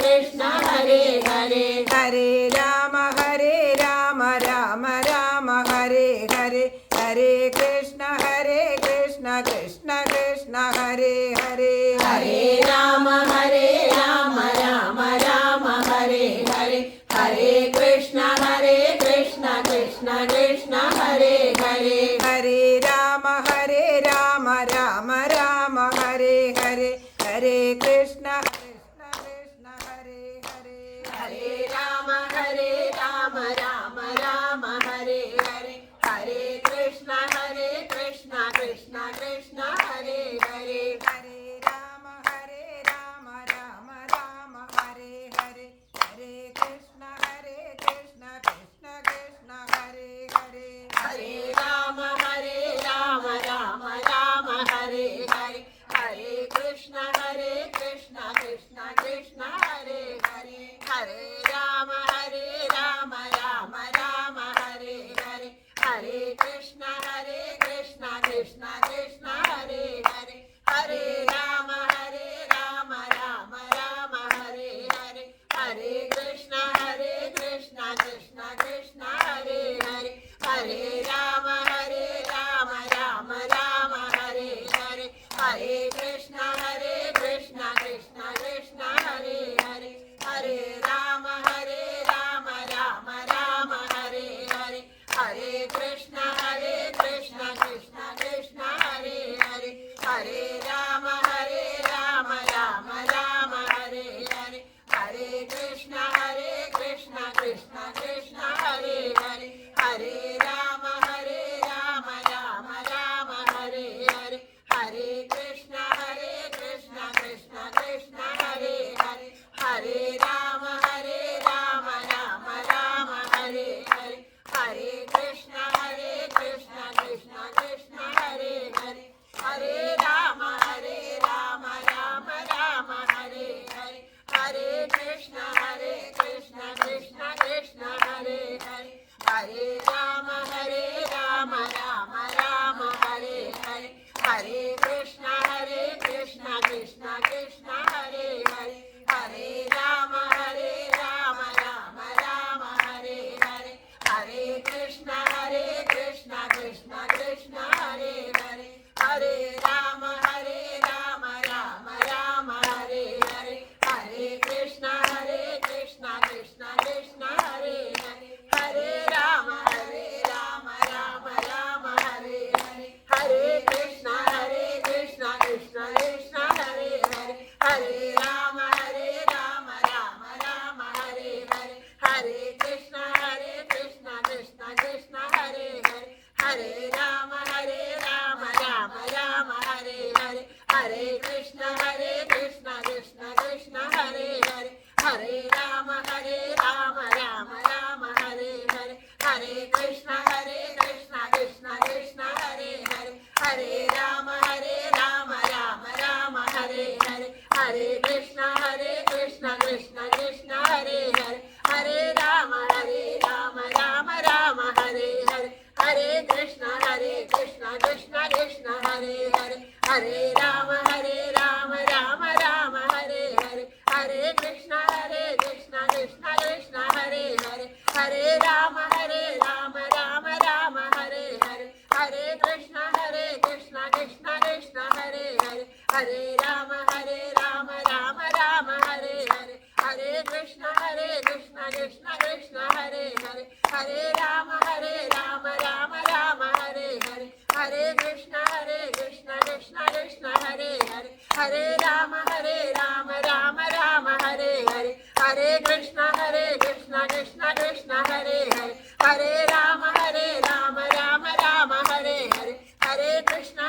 ഹരേ ഹരേ ഹരേ രാമ രാമ രാമ ഹരേ ഹരേ ഹരേ കൃഷ്ണ കൃഷ്ണ കൃഷ്ണ ഹരേ ഹരേ ഹരേ രാമ രാമ രാമ ഹരേ ഹരേ ഹരേ കൃഷ്ണ കൃഷ്ണ കൃഷ്ണ ഹരേ ഹരേ ഹരേ രാമ രാമ ഹരേ ഹരേ ഹരേ കൃഷ്ണ കൃഷ്ണ ഹരേ ഹരേ ഹരേ രാമ രാമ രാമ ഹരേ ഹരേ ഹരേ കൃഷ്ണ കൃഷ്ണ കൃഷ്ണ ഹരേ ഹരേ ഹരേ രാമ രാമ ഹരേ ഹരേ ഹരേ കൃഷ്ണ കൃഷ്ണ കൃഷ്ണ ഹരേ ഹരേ ഹരേ രാമ രാമ രാമ ഹരേ ഹരേ ഹരേ കൃഷ്ണ കൃഷ്ണ കൃഷ്ണ ഹരേ ഹരേ ഹരേ രാമ രാമ രാമ ഹരേ ഹരേ ഹരേ കൃഷ്ണ കൃഷ്ണ കൃഷ്ണ ഹരേ ഹരേ ഹരേ രാമ രാമ രാമ ഹരേ ഹരേ ഹരേ കൃഷ്ണ കൃഷ്ണ കൃഷ്ണ ഹരേ ഹരേ ഹരേ രാമ രാമ രാമ ഹരേ ഹരേ ഹരേ കൃഷ്ണ കൃഷ്ണ കൃഷ്ണ ഹരേ ഹരേ ഹരേ രാമ രാമ രാമ ഹരേ ഹരേ ഹരേ കൃഷ്ണ കൃഷ്ണ കൃഷ്ണ ഹരേ രാമ രാമ രാമ ഹരേ ഹരേ ഹരേ കൃഷ്ണ കൃഷ്ണ കൃഷ്ണ ഹരേ ഹരേ ഹരേ രാമ രാമ രാമ ഹരേ ഹരേ ഹരേ കൃഷ്ണ കൃഷ്ണ കൃഷ്ണ ഹരേ ഹരേ ഹരേ രാമ രാമ രാമ ഹരേ ഹരേ ഹരേ കൃഷ്ണ കൃഷ്ണ കൃഷ്ണ ഹരേ ഹരേ ഹരേ രാമ രാമ രാമ ഹരേ ഹരേ ഹരേ കൃഷ്ണ കൃഷ്ണ കൃഷ്ണ ഹരേ ഹരേ ഹരേ രാമ രാമ രാമ ഹരേ ഹരേ ഹരേ കൃഷ്ണ കൃഷ്ണ കൃഷ്ണ ഹരേ ഹരേ ഹരേ രാമ രാമ രാമ ഹരേ ഹരേ ഹരേ കൃഷ്ണ കൃഷ്ണ കൃഷ്ണ ഹരേ ഹരേ ഹരേ രാമ രാമ രാമ ഹരേ ഹരേ ഹരേ കൃഷ്ണ കൃഷ്ണ കൃഷ്ണ ഹരേ ഹരേ ഹരേ രാമ രാമ രാമ ഹരേ ഹരേ ഹരേ കൃഷ്ണ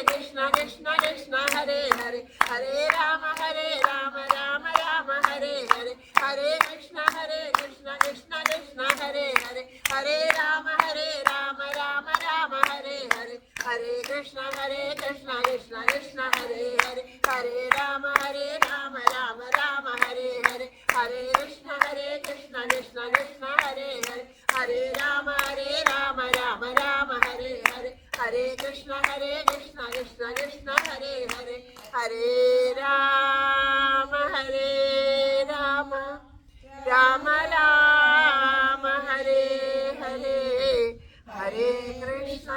കൃഷ്ണ കൃഷ്ണ ഹരേ ഹരേ ഹരേ രാമ രാമ രാമ ഹരേ ഹരേ ഹരേ കൃഷ്ണ കൃഷ്ണ കൃഷ്ണ ഹരേ ഹരേ ഹരേ രാമ രാമ രാമ ഹരേ ഹരേ ഹരേ കൃഷ്ണ കൃഷ്ണ ഹരേ ഹരേ ഹരേ രാമ രാമ രാമ ഹരേ ഹരേ ഹരേ കൃഷ്ണ കൃഷ്ണ കൃഷ്ണ ഹരേ ഹരേ ഹരേ രാമ രാമ രാമ ഹരേ ഹരേ ഹരേ കൃഷ്ണ കൃഷ്ണ ഹരേ ഹരേ ഹരേ രാമ രാമ രാമ ഹരേ ഹരേ ഹരേ കൃഷ്ണ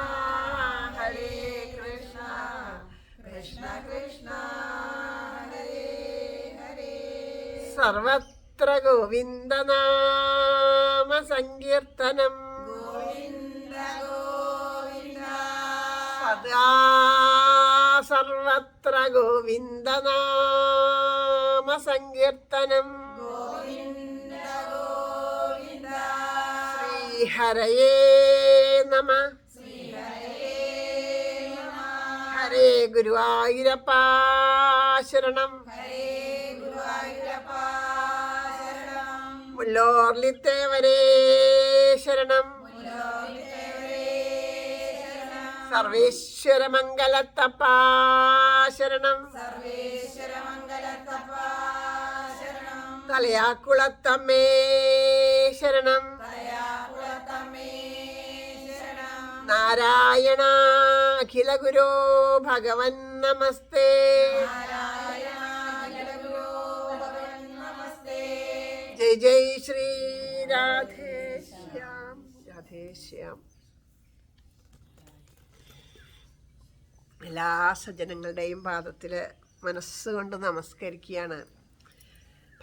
കൃഷ്ണ കൃഷ്ണ ഹരേ ഹരേ സർവത്ര ഗോവിന്ദനാമ സങ്കീർത്തനം ഗോവിന്ദ ഗോവിന്ദ സദാ സർവത്ര ഗോവിന്ദനാമ സങ്കീർത്തനം ഗോവിന്ദ ഗോവിന്ദ ശ്രീഹരയേ നമ ഹരേ ഗുരുവായൂരപ്പ ശരണം ഹരേ ഗുരുവായൂരപ്പ ശരണം മുല്ലോർലിത്തേവരേ ശരണം സർവേശ്വര മംഗലത്തപ്പ ശരണം സർവേശ്വര മംഗലത്തപ്പ ശരണം തലയാക്കുളത്തമ്മേ ശരണം തലയാകുളത്തമ്മേ ശരണം നാരായണ അഖില ഗുരോ ഭഗവൻ നമസ്തേ നാരായണ ജഗദ്ഗുരോ ഭഗവൻ നമസ്തേ ജയ് ജയ് ശ്രീ രാധേശ്യാം രാധേശ്യാം. എല്ലാ സജ്ജനങ്ങളുടെയും പാദത്തിൽ മനസ്സുകൊണ്ട് നമസ്കരിക്കുകയാണ്.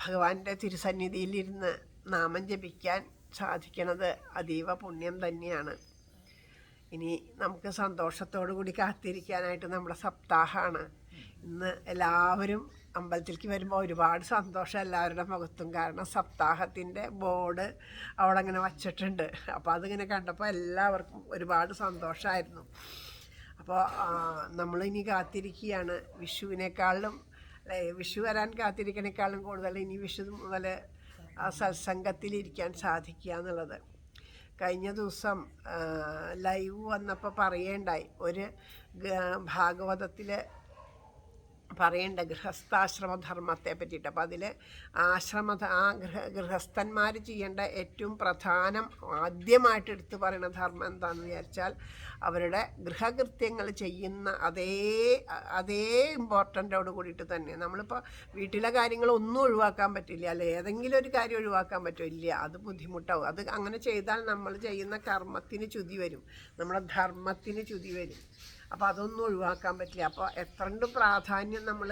ഭഗവാന്റെ തിരുസന്നിധിയിലിരുന്ന് നാമം ജപിക്കാൻ സാധിക്കണത് അതീവ പുണ്യം തന്നെയാണ്. ഇനി നമുക്ക് സന്തോഷത്തോടു കൂടി കാത്തിരിക്കാനായിട്ട് നമ്മുടെ സപ്താഹമാണ്. ഇന്ന് എല്ലാവരും അമ്പലത്തിലേക്ക് വരുമ്പോൾ ഒരുപാട് സന്തോഷം എല്ലാവരുടെ മുഖത്തും. കാരണം സപ്താഹത്തിൻ്റെ ബോർഡ് അവിടെ അങ്ങനെ വച്ചിട്ടുണ്ട്. അപ്പോൾ അതിങ്ങനെ കണ്ടപ്പോൾ എല്ലാവർക്കും ഒരുപാട് സന്തോഷമായിരുന്നു. അപ്പോൾ നമ്മളിനി കാത്തിരിക്കുകയാണ്. വിഷുവിനേക്കാളും വിഷു വരാൻ കാത്തിരിക്കണേക്കാളും കൂടുതൽ ഇനി വിഷു മുതൽ സത്സംഗത്തിലിരിക്കാൻ സാധിക്കുക എന്നുള്ളത്. കഴിഞ്ഞ ദിവസം ലൈവ് വന്നപ്പോൾ പറയേണ്ടായി, ഒരു ഭാഗവതത്തിൽ പറയേണ്ട ഗൃഹസ്ഥാശ്രമധർമ്മത്തെ പറ്റിയിട്ട്. അപ്പോൾ അതിൽ ഗൃഹസ്ഥന്മാർ ചെയ്യേണ്ട ഏറ്റവും പ്രധാനം ആദ്യമായിട്ട് എടുത്തു പറയുന്ന ധർമ്മം എന്താണെന്ന് വിചാരിച്ചാൽ അവരുടെ ഗൃഹകൃത്യങ്ങൾ ചെയ്യുന്ന അതേ ഇമ്പോർട്ടൻ്റോട് കൂടിയിട്ട് തന്നെ. നമ്മളിപ്പോൾ വീട്ടിലെ കാര്യങ്ങളൊന്നും ഒഴിവാക്കാൻ പറ്റില്ല, അല്ലെ ഏതെങ്കിലും ഒരു കാര്യം ഒഴിവാക്കാൻ പറ്റില്ല, അത് ബുദ്ധിമുട്ടാവും. അത് അങ്ങനെ ചെയ്താൽ നമ്മൾ ചെയ്യുന്ന കർമ്മത്തിന് ച്യുതി വരും, നമ്മുടെ ധർമ്മത്തിന് ച്യുതി വരും. അപ്പോൾ അതൊന്നും ഒഴിവാക്കാൻ പറ്റില്ല. അപ്പോൾ എത്രണ്ട് പ്രാധാന്യം നമ്മൾ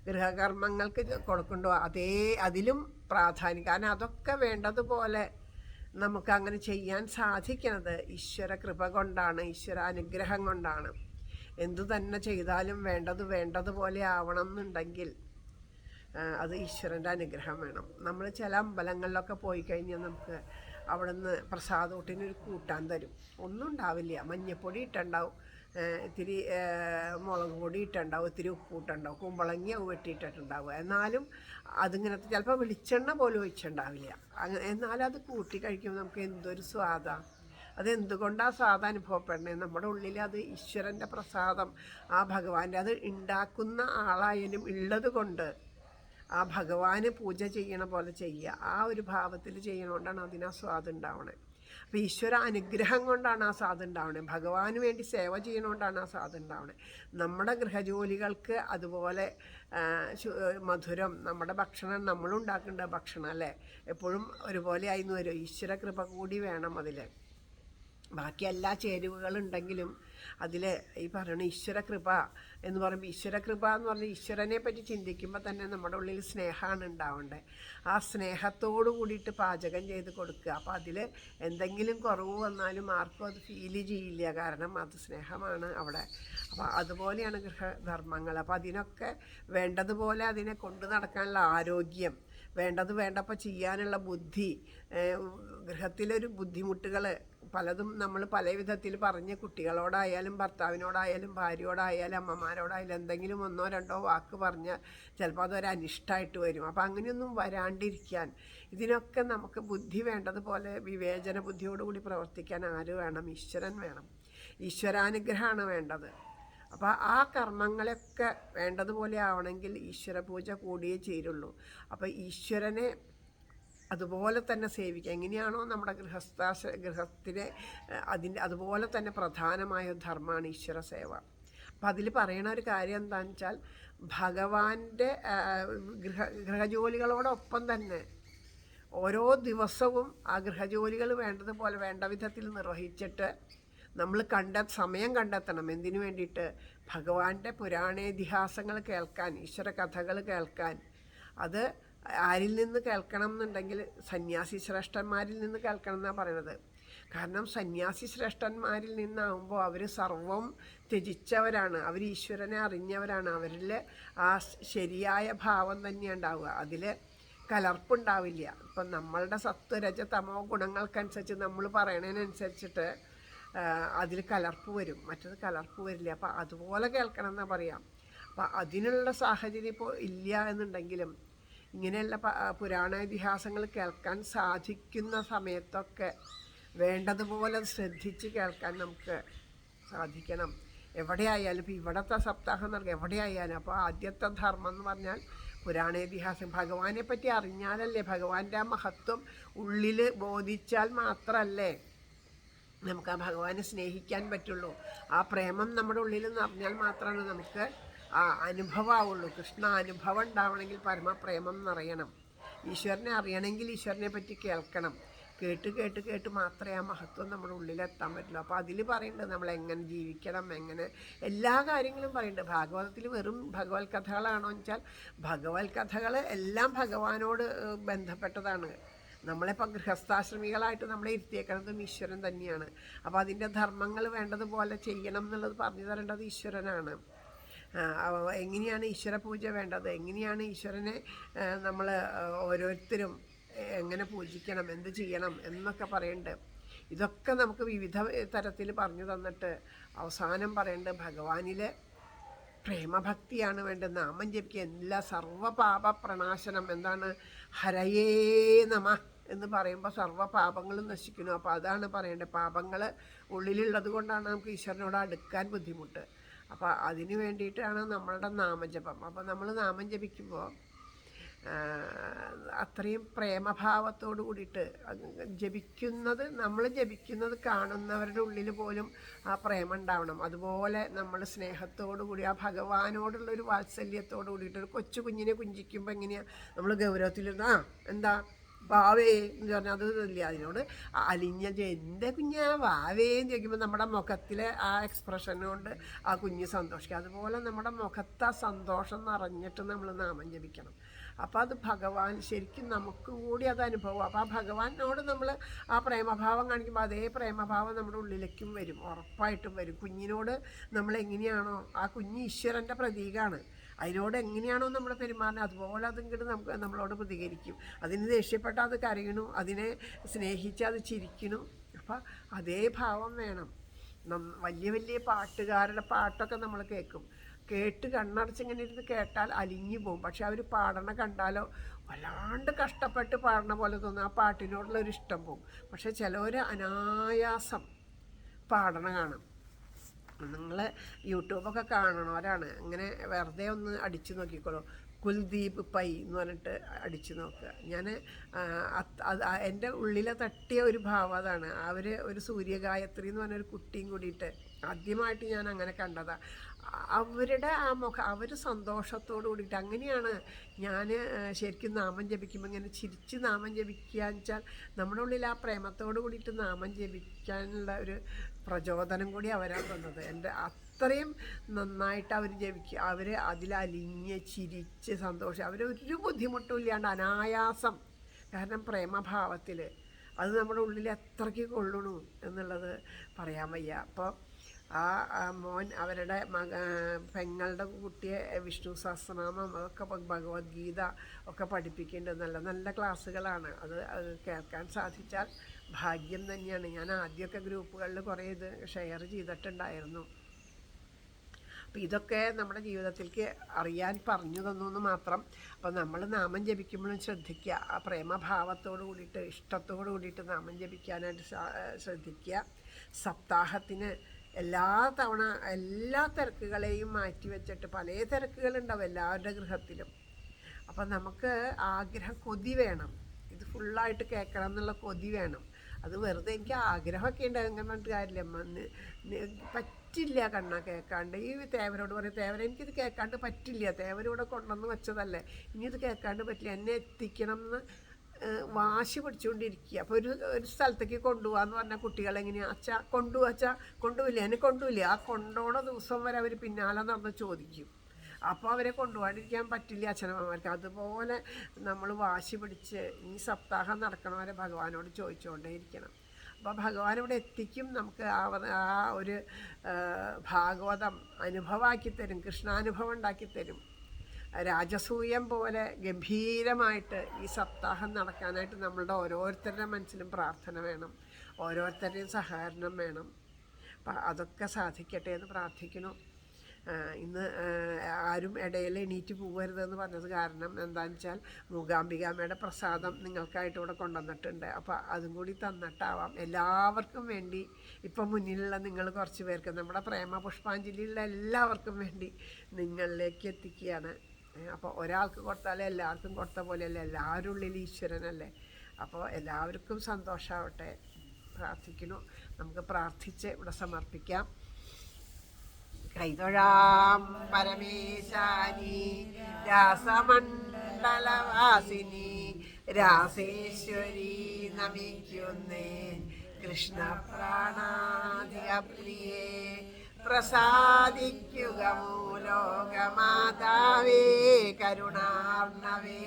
ഗൃഹകർമ്മങ്ങൾക്ക് കൊടുക്കണ്ടോ അതിലും പ്രാധാന്യം. കാരണം അതൊക്കെ വേണ്ടതുപോലെ നമുക്ക് അങ്ങനെ ചെയ്യാൻ സാധിക്കുന്നത് ഈശ്വര കൃപ കൊണ്ടാണ്, ഈശ്വര അനുഗ്രഹം കൊണ്ടാണ്. എന്തു തന്നെ ചെയ്താലും വേണ്ടതുപോലെ ആവണം എന്നുണ്ടെങ്കിൽ അത് ഈശ്വരൻ്റെ അനുഗ്രഹം വേണം. നമ്മൾ ചില അമ്പലങ്ങളിലൊക്കെ പോയി കഴിഞ്ഞാൽ നമുക്ക് അവിടെ നിന്ന് പ്രസാദൂട്ടിനൊരു കൂട്ടാൻ തരും. ഒന്നും ഉണ്ടാവില്ല, മഞ്ഞപ്പൊടി ഇട്ടുണ്ടാവും, ഇത്തിരി മുളക് പൊടി ഇട്ടുണ്ടാവും, ഇത്തിരി ഉപ്പിട്ടുണ്ടാവും, കുമ്പളങ്ങി വെട്ടിയിട്ടിട്ടുണ്ടാവും. എന്നാലും അതിങ്ങനത്തെ ചിലപ്പോൾ വെളിച്ചെണ്ണ പോലും ഒഴിച്ചിട്ടുണ്ടാവില്ല. എന്നാലും അത് കൂട്ടി കഴിക്കുമ്പോൾ നമുക്ക് എന്തൊരു സ്വാദാണ്. അതെന്തുകൊണ്ടാണ് സ്വാദ് അനുഭവപ്പെടുന്നത്? നമ്മുടെ ഉള്ളിൽ അത് ഈശ്വരൻ്റെ പ്രസാദം, ആ ഭഗവാന്റെ അത് ഉണ്ടാക്കുന്ന ആളായാലും ഉള്ളത് കൊണ്ട് ആ ഭഗവാന് പൂജ ചെയ്യണ പോലെ ചെയ്യുക, ആ ഒരു ഭാവത്തിൽ ചെയ്യണോണ്ടാണ് അതിനാ സ്വാദ് ഉണ്ടാവണേ. അപ്പോൾ ഈശ്വര അനുഗ്രഹം കൊണ്ടാണ് ആ സ്വാദ് ഉണ്ടാവണേ. ഭഗവാന് വേണ്ടി സേവ ചെയ്യണോണ്ടാണ് ആ സ്വാദ് ഉണ്ടാവണേ. നമ്മുടെ ഗൃഹജോലികൾക്ക് അതുപോലെ മധുരം, നമ്മുടെ ഭക്ഷണം നമ്മളുണ്ടാക്കേണ്ട ഭക്ഷണം അല്ലേ എപ്പോഴും ഒരുപോലെ ആയിരുന്നു വരും. ഈശ്വര കൃപ കൂടി വേണം അതിൽ. ബാക്കി എല്ലാ ചേരുവകളുണ്ടെങ്കിലും അതിൽ ഈ പറയുന്ന ഈശ്വര കൃപ എന്ന് പറയുമ്പോൾ, ഈശ്വര കൃപ എന്ന് പറഞ്ഞാൽ ഈശ്വരനെ പറ്റി ചിന്തിക്കുമ്പോൾ തന്നെ നമ്മുടെ ഉള്ളിൽ സ്നേഹമാണ് ഉണ്ടാവേണ്ടത്. ആ സ്നേഹത്തോടു കൂടിയിട്ട് പാചകം ചെയ്ത് കൊടുക്കുക. അപ്പോൾ അതിൽ എന്തെങ്കിലും കുറവ് വന്നാലും ആർക്കും അത് ഫീൽ ചെയ്യില്ല, കാരണം അത് സ്നേഹമാണ് അവിടെ. അപ്പോൾ അതുപോലെയാണ് ഗൃഹധർമ്മങ്ങൾ. അപ്പോൾ അതിനൊക്കെ വേണ്ടതുപോലെ അതിനെ കൊണ്ടു നടക്കാനുള്ള ആരോഗ്യം, വേണ്ടപ്പോൾ ചെയ്യാനുള്ള ബുദ്ധി, ഗൃഹത്തിലൊരു ബുദ്ധിമുട്ടുകൾ പലതും നമ്മൾ പല വിധത്തിൽ പറഞ്ഞ് കുട്ടികളോടായാലും ഭർത്താവിനോടായാലും ഭാര്യയോടായാലും അമ്മമാരോടായാലും എന്തെങ്കിലും ഒന്നോ രണ്ടോ വാക്ക് പറഞ്ഞാൽ ചിലപ്പോൾ അതൊരു അനിഷ്ടമായിട്ട് വരും. അപ്പോൾ അങ്ങനെയൊന്നും വരാണ്ടിരിക്കാൻ ഇതിനൊക്കെ നമുക്ക് ബുദ്ധി വേണ്ടതുപോലെ വിവേചന ബുദ്ധിയോടുകൂടി പ്രവർത്തിക്കാൻ ആര് വേണം? ഈശ്വരൻ വേണം. ഈശ്വരാനുഗ്രഹമാണ് വേണ്ടത്. അപ്പോൾ ആ കർമ്മങ്ങളൊക്കെ വേണ്ടതുപോലെ ആവണമെങ്കിൽ ഈശ്വര പൂജ കൂടിയേ ചേരുള്ളൂ. അപ്പോൾ ഈശ്വരനെ അതുപോലെ തന്നെ സേവിക്കുക. എങ്ങനെയാണോ നമ്മുടെ ഗൃഹത്തിലെ അതുപോലെ തന്നെ പ്രധാനമായ ധർമ്മമാണ് ഈശ്വര സേവ. അപ്പം അതിൽ പറയണ ഒരു കാര്യം എന്താണെന്ന് വെച്ചാൽ, ഭഗവാന്റെ ഗൃഹജോലികളോടൊപ്പം തന്നെ ഓരോ ദിവസവും ആ ഗൃഹജോലികൾ വേണ്ടതുപോലെ വേണ്ട വിധത്തിൽ നിർവഹിച്ചിട്ട് നമ്മൾ സമയം കണ്ടെത്തണം. എന്തിനു വേണ്ടിയിട്ട്? ഭഗവാന്റെ പുരാണേതിഹാസങ്ങൾ കേൾക്കാൻ, ഈശ്വര കഥകൾ കേൾക്കാൻ. അത് ആരിൽ നിന്ന് കേൾക്കണം എന്നുണ്ടെങ്കിൽ സന്യാസി ശ്രേഷ്ഠന്മാരിൽ നിന്ന് കേൾക്കണം എന്നാണ് പറയണത്. കാരണം സന്യാസി ശ്രേഷ്ഠന്മാരിൽ നിന്നാകുമ്പോൾ അവർ സർവം ത്യജിച്ചവരാണ്, അവർ ഈശ്വരനെ അറിഞ്ഞവരാണ്. അവരിൽ ആ ശരിയായ ഭാവം തന്നെ ഉണ്ടാവുക, അതിൽ കലർപ്പുണ്ടാവില്ല. ഇപ്പം നമ്മളുടെ സത്വ രജ തമോ ഗുണങ്ങൾക്കനുസരിച്ച് നമ്മൾ പറയണതിനനുസരിച്ചിട്ട് അതിൽ കലർപ്പ് വരും, മറ്റത് കലർപ്പ് വരില്ല. അപ്പം അതുപോലെ കേൾക്കണം എന്നാണ് പറയാം. അപ്പം അതിനുള്ള സാഹചര്യം ഇപ്പോൾ ഇല്ല എന്നുണ്ടെങ്കിലും ഇങ്ങനെയുള്ള പുരാണേതിഹാസങ്ങൾ കേൾക്കാൻ സാധിക്കുന്ന സമയത്തൊക്കെ വേണ്ടതുപോലെ ശ്രദ്ധിച്ച് കേൾക്കാൻ നമുക്ക് സാധിക്കണം. എവിടെയായാലും ഇപ്പോൾ ഇവിടുത്തെ സപ്താഹം നൽകുക എവിടെയായാലും. അപ്പോൾ ആദ്യത്തെ ധർമ്മം എന്ന് പറഞ്ഞാൽ പുരാണേതിഹാസം. ഭഗവാനെ പറ്റി അറിഞ്ഞാലല്ലേ, ഭഗവാന്റെ ആ മഹത്വം ഉള്ളിൽ ബോധിച്ചാൽ മാത്രമല്ലേ നമുക്ക് ആ ഭഗവാനെ സ്നേഹിക്കാൻ പറ്റുള്ളൂ. ആ പ്രേമം നമ്മുടെ ഉള്ളിൽ നിറഞ്ഞാൽ മാത്രമാണ് നമുക്ക് ആ അനുഭവമാവുള്ളൂ. കൃഷ്ണ അനുഭവം ഉണ്ടാവണമെങ്കിൽ പരമപ്രേമം നിറയണം. ഈശ്വരനെ അറിയണമെങ്കിൽ ഈശ്വരനെ പറ്റി കേൾക്കണം. കേട്ട് മാത്രമേ ആ മഹത്വം നമ്മുടെ ഉള്ളിലെത്താൻ പറ്റുള്ളൂ. അപ്പോൾ അതിൽ പറയുന്നുണ്ട് നമ്മൾ എങ്ങനെ ജീവിക്കണം, എങ്ങനെ എല്ലാ കാര്യങ്ങളും പറയുന്നുണ്ട്. ഭാഗവതത്തിൽ വെറും ഭഗവത് കഥകളാണോ എന്ന് വെച്ചാൽ ഭഗവത് കഥകൾ എല്ലാം ഭഗവാനോട് ബന്ധപ്പെട്ടതാണ്. നമ്മളിപ്പോൾ ഗൃഹസ്ഥാശ്രമികളായിട്ട് നമ്മളെ ഇരുത്തിയേക്കുന്നതും ഈശ്വരൻ തന്നെയാണ്. അപ്പോൾ അതിൻ്റെ ധർമ്മങ്ങൾ വേണ്ടതുപോലെ ചെയ്യണം എന്നുള്ളത് പറഞ്ഞു തരേണ്ടത് ഈശ്വരനാണ്. എങ്ങനെയാണ് ഈശ്വര പൂജ വേണ്ടത്, എങ്ങനെയാണ് ഈശ്വരനെ നമ്മൾ ഓരോരുത്തരും എങ്ങനെ പൂജിക്കണം, എന്ത് ചെയ്യണം എന്നൊക്കെ പറയുന്നുണ്ട്. ഇതൊക്കെ നമുക്ക് വിവിധ തരത്തിൽ പറഞ്ഞു തന്നിട്ട് അവസാനം പറയേണ്ടത് ഭഗവാനിലെ പ്രേമഭക്തിയാണ് വേണ്ടത്. നാമം ജപിക്കുക, എല്ലാ സർവ്വപാപ പ്രണാശനം. എന്താണ്? ഹരയേ നമ എന്ന് പറയുമ്പോൾ സർവ്വപാപങ്ങളും നശിക്കുന്നു. അപ്പോൾ അതാണ് പറയേണ്ടത്. പാപങ്ങൾ ഉള്ളിലുള്ളത് കൊണ്ടാണ് നമുക്ക് ഈശ്വരനോട് അടുക്കാൻ ബുദ്ധിമുട്ട്. അപ്പോൾ അതിന് വേണ്ടിയിട്ടാണ് നമ്മളുടെ നാമജപം. അപ്പോൾ നമ്മൾ നാമം ജപിക്കുമ്പോൾ അത്രയും പ്രേമഭാവത്തോടു കൂടിയിട്ട് നമ്മൾ ജപിക്കുന്നത് കാണുന്നവരുടെ ഉള്ളിൽ പോലും ആ പ്രേമം ഉണ്ടാവണം. അതുപോലെ നമ്മൾ സ്നേഹത്തോടു കൂടി ആ ഭഗവാനോടുള്ളൊരു വാത്സല്യത്തോടു കൂടിയിട്ട് ഒരു കൊച്ചു കുഞ്ഞിനെ കുഞ്ചിക്കുമ്പോൾ എങ്ങനെയാണ് നമ്മൾ ഗൗരവത്തിലിരുന്ന് എന്താ വാവേ എന്ന് പറഞ്ഞാൽ അത് ഇല്ല, അതിനോട് അലിഞ്ഞ എൻ്റെ കുഞ്ഞാ വാവേ എന്ന് ചോദിക്കുമ്പോൾ നമ്മുടെ മുഖത്തിലെ ആ എക്സ്പ്രഷൻ കൊണ്ട് ആ കുഞ്ഞ് സന്തോഷിക്കുക. അതുപോലെ നമ്മുടെ മുഖത്ത് ആ സന്തോഷം നിറഞ്ഞിട്ട് നമ്മൾ നാമം ജപിക്കണം. അപ്പോൾ അത് ഭഗവാൻ ശരിക്കും നമുക്ക് കൂടി അത് അനുഭവം. അപ്പോൾ ആ ഭഗവാനോട് നമ്മൾ ആ പ്രേമഭാവം കാണിക്കുമ്പോൾ അതേ പ്രേമഭാവം നമ്മുടെ ഉള്ളിലേക്കും വരും, ഉറപ്പായിട്ടും വരും. കുഞ്ഞിനോട് നമ്മളെങ്ങനെയാണോ, ആ കുഞ്ഞ് ഈശ്വരൻ്റെ പ്രതീകമാണ്, അതിനോട് എങ്ങനെയാണോ നമ്മൾ പെരുമാറുന്നത് അതുപോലെ അതിങ്ങോട്ട് നമ്മളോട് പ്രതികരിക്കും. അതിന് ദേഷ്യപ്പെട്ടാൽ അത് കരയണു, അതിനെ സ്നേഹിച്ച് അത് ചിരിക്കണു. അപ്പം അതേ ഭാവം വേണം. വലിയ വലിയ പാട്ടുകാരുടെ പാട്ടൊക്കെ നമ്മൾ കേൾക്കും. കേട്ട് കണ്ണടച്ചിങ്ങനെ ഇരുന്ന് കേട്ടാൽ അലിഞ്ഞു പോകും. പക്ഷെ അവർ പാടണ കണ്ടാലോ വല്ലാണ്ട് കഷ്ടപ്പെട്ട് പാടണ പോലെ തോന്നും. ആ പാട്ടിനോടുള്ളൊരു ഇഷ്ടം പോകും. പക്ഷെ ചിലവർ അനായാസം പാടണ കാണാം. നിങ്ങൾ യൂട്യൂബൊക്കെ കാണണവരാണ്, ഇങ്ങനെ വെറുതെ ഒന്ന് അടിച്ചു നോക്കിക്കോളൂ. കുൽദീപ് പൈ എന്ന് പറഞ്ഞിട്ട് അടിച്ചു നോക്കുക. ഞാൻ എൻ്റെ ഉള്ളിലെ തട്ടിയ ഒരു ഭാവം അതാണ്. അവർ ഒരു സൂര്യഗായത്രി എന്ന് പറഞ്ഞൊരു കുട്ടിയും കൂടിയിട്ട് ആദ്യമായിട്ട് ഞാൻ അങ്ങനെ കണ്ടതാണ്. അവരുടെ ആ മുഖം, അവർ സന്തോഷത്തോടു കൂടിയിട്ട് അങ്ങനെയാണ് ഞാൻ ശരിക്കും നാമം ജപിക്കുമ്പോൾ ഇങ്ങനെ ചിരിച്ച് നാമം ജപിക്കുക എന്ന് വെച്ചാൽ നമ്മുടെ ഉള്ളിൽ ആ പ്രേമത്തോട് കൂടിയിട്ട് നാമം ജപിക്കാനുള്ള ഒരു പ്രചോദനം കൂടി അവരാണ് തന്നത്. എൻ്റെ അത്രയും നന്നായിട്ട് അവർ ജപിക്കുക. അവർ അതിലലിഞ്ഞ് ചിരിച്ച് സന്തോഷം, അവരൊരു ബുദ്ധിമുട്ടും ഇല്ലാണ്ട് അനായാസം. കാരണം പ്രേമഭാവത്തിൽ അത് നമ്മുടെ ഉള്ളിൽ എത്രയ്ക്ക് കൊള്ളണു എന്നുള്ളത് പറയാൻ വയ്യ. അപ്പോൾ ആ മോൻ അവരുടെ പെങ്ങളുടെ കുട്ടിയെ വിഷ്ണു സഹസ്രനാമം അതൊക്കെ ഭഗവത്ഗീത ഒക്കെ പഠിപ്പിക്കേണ്ടത് നല്ല നല്ല ക്ലാസ്സുകളാണ്. അത് കേൾക്കാൻ സാധിച്ചാൽ ഭാഗ്യം തന്നെയാണ്. ഞാൻ ആദ്യമൊക്കെ ഗ്രൂപ്പുകളിൽ കുറേ ഇത് ഷെയർ ചെയ്തിട്ടുണ്ടായിരുന്നു. അപ്പോൾ ഇതൊക്കെ നമ്മുടെ ജീവിതത്തിലേക്ക് അറിയാൻ പറഞ്ഞു തന്നു മാത്രം. അപ്പോൾ നമ്മൾ നാമം ജപിക്കുമ്പോഴും ശ്രദ്ധിക്കുക, ആ പ്രേമഭാവത്തോട് കൂടിയിട്ട് ഇഷ്ടത്തോട് കൂടിയിട്ട് നാമം ജപിക്കാനായിട്ട് ശ്രദ്ധിക്കുക. സപ്താഹത്തിന് എല്ലാ തവണ എല്ലാ തിരക്കുകളെയും മാറ്റി വെച്ചിട്ട്, പല തിരക്കുകളുണ്ടാവും എല്ലാവരുടെ ഗൃഹത്തിലും. അപ്പം നമുക്ക് കൊതി വേണം, ഇത് ഫുള്ളായിട്ട് കേൾക്കണം എന്നുള്ള കൊതി വേണം. അത് വെറുതെ എനിക്ക് ആഗ്രഹമൊക്കെ ഉണ്ട് അങ്ങനെ പറഞ്ഞിട്ട് കാര്യമില്ല. പറ്റില്ല കണ്ണ കേൾക്കാണ്ട്. ഈ തേവരോട് പറയും, തേവര എനിക്കിത് കേൾക്കാണ്ട് പറ്റില്ല, തേവരിവിടെ കൊണ്ടുവന്ന് വെച്ചതല്ലേ, ഇനി ഇത് കേൾക്കാണ്ട് പറ്റില്ല, എന്നെ എത്തിക്കണം എന്ന് വാശി പിടിച്ചുകൊണ്ടിരിക്കുക. അപ്പോൾ ഒരു സ്ഥലത്തേക്ക് കൊണ്ടുപോകാന്ന് പറഞ്ഞാൽ കുട്ടികളെങ്ങനെയാണ്, അച്ഛാ കൊണ്ടുപോയില്ല, എന്നെ കൊണ്ടുപോയില്ല. ആ കൊണ്ടുപോണ ദിവസം വരെ അവർ പിന്നാലെ നടന്ന് ചോദിക്കും. അപ്പോൾ അവരെ കൊണ്ടുപോകാണ്ടിരിക്കാൻ പറ്റില്ല അച്ഛനമ്മമാർക്ക്. അതുപോലെ നമ്മൾ വാശി പിടിച്ച് ഈ സപ്താഹം നടക്കണവരെ ഭഗവാനോട് ചോദിച്ചുകൊണ്ടേ ഇരിക്കണം. അപ്പോൾ ഭഗവാൻ ഇവിടെ എത്തിക്കും. നമുക്ക് ആ ഒരു ഭാഗവതം അനുഭവമാക്കി തരും, കൃഷ്ണാനുഭവം ഉണ്ടാക്കി തരും. രാജസൂയം പോലെ ഗംഭീരമായിട്ട് ഈ സപ്താഹം നടക്കാനായിട്ട് നമ്മളുടെ ഓരോരുത്തരുടെ മനസ്സിലും പ്രാർത്ഥന വേണം, ഓരോരുത്തരുടെയും സഹകരണം വേണം. അപ്പം അതൊക്കെ സാധിക്കട്ടെ എന്ന് പ്രാർത്ഥിക്കുന്നു. ഇന്ന് ആരും ഇടയിൽ എണീറ്റ് പോകരുതെന്ന് പറഞ്ഞത് കാരണം എന്താണെന്ന് വെച്ചാൽ മൂകാംബികാമ്മയുടെ പ്രസാദം നിങ്ങൾക്കായിട്ട് ഇവിടെ കൊണ്ടുവന്നിട്ടുണ്ട്. അപ്പോൾ അതും കൂടി തന്നിട്ടാവാം എല്ലാവർക്കും വേണ്ടി. ഇപ്പം മുന്നിലുള്ള നിങ്ങൾ കുറച്ച് പേർക്ക്, നമ്മുടെ പ്രേമ പുഷ്പാഞ്ജലിയുള്ള എല്ലാവർക്കും വേണ്ടി നിങ്ങളിലേക്ക് എത്തിക്കുകയാണ്. അപ്പോൾ ഒരാൾക്ക് കൊടുത്താലേ എല്ലാവർക്കും കൊടുത്ത പോലെയല്ല, എല്ലാവരും ഉള്ളിൽ ഈശ്വരനല്ലേ. അപ്പോൾ എല്ലാവർക്കും സന്തോഷമാവട്ടെ പ്രാർത്ഥിക്കുന്നു. നമുക്ക് പ്രാർത്ഥിച്ച് ഇവിടെ സമർപ്പിക്കാം. കൈതൊഴാം പരമേശാനി രാസമണ്ഡലവാസിനി രാസേശ്വരി നമിക്കുന്നേൻ കൃഷ്ണപ്രാണാധിക പ്രിയേ പ്രസാദിക്കുക മൂലോകമാതാവേ കരുണാർണവേ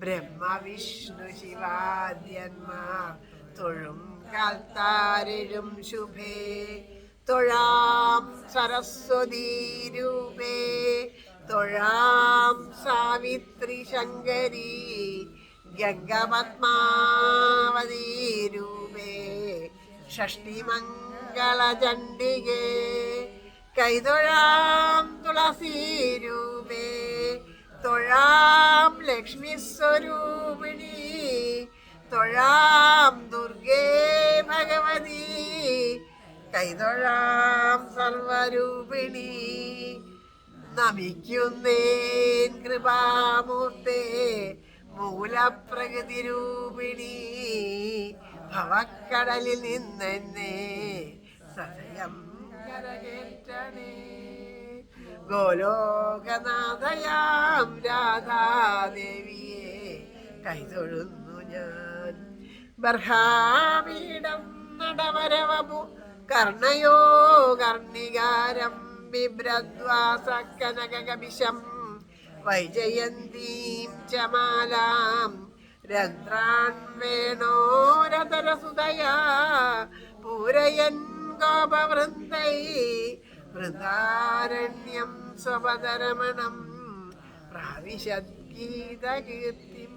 ബ്രഹ്മവിഷ്ണു ശിവാദ്യന്മാർ തൊഴും കാൽത്താരിഴും ശുഭേ തൊഴാം സരസ്വതീ രൂപേ തൊഴാം സാവിത്രി ശങ്കരി ഗംഗപത്മാവതീ രൂപേ ഷഷ്ടിമംഗളചണ്ഡികേ കൈതൊഴാം തുളസീ രൂപേ തൊഴാം ലക്ഷ്മി സ്വരൂപിണി തൊഴാം ദുർഗേ ഭഗവതി കൈതൊഴാം സർവരൂപിണി നമിക്കുന്നേൻ കൃപാമൂർത്തേ മൂലപ്രകൃതി രൂപിണി ഭവക്കടലിൽ നിന്നെന്നെ സദയം കരകേറ്റണേ ഗോലോകനാഥയാം രാധാദേവിയെ കൈതൊഴുന്നു ഞാൻ ബർഹാപീഠം നടവരവപു കർണയോ കർണികാരം ബിഭ്രദ്വാസകനകകപിശം വൈജയന്തീം ചമാലാം രന്ധ്രാൻ വേണോരതരസുതയാ പൂരയൻ ഗോപവൃന്ദൈ വൃന്ദാരണ്യം സ്വപദരമണം പ്രാവിശദ്ഗീതകീർത്തിം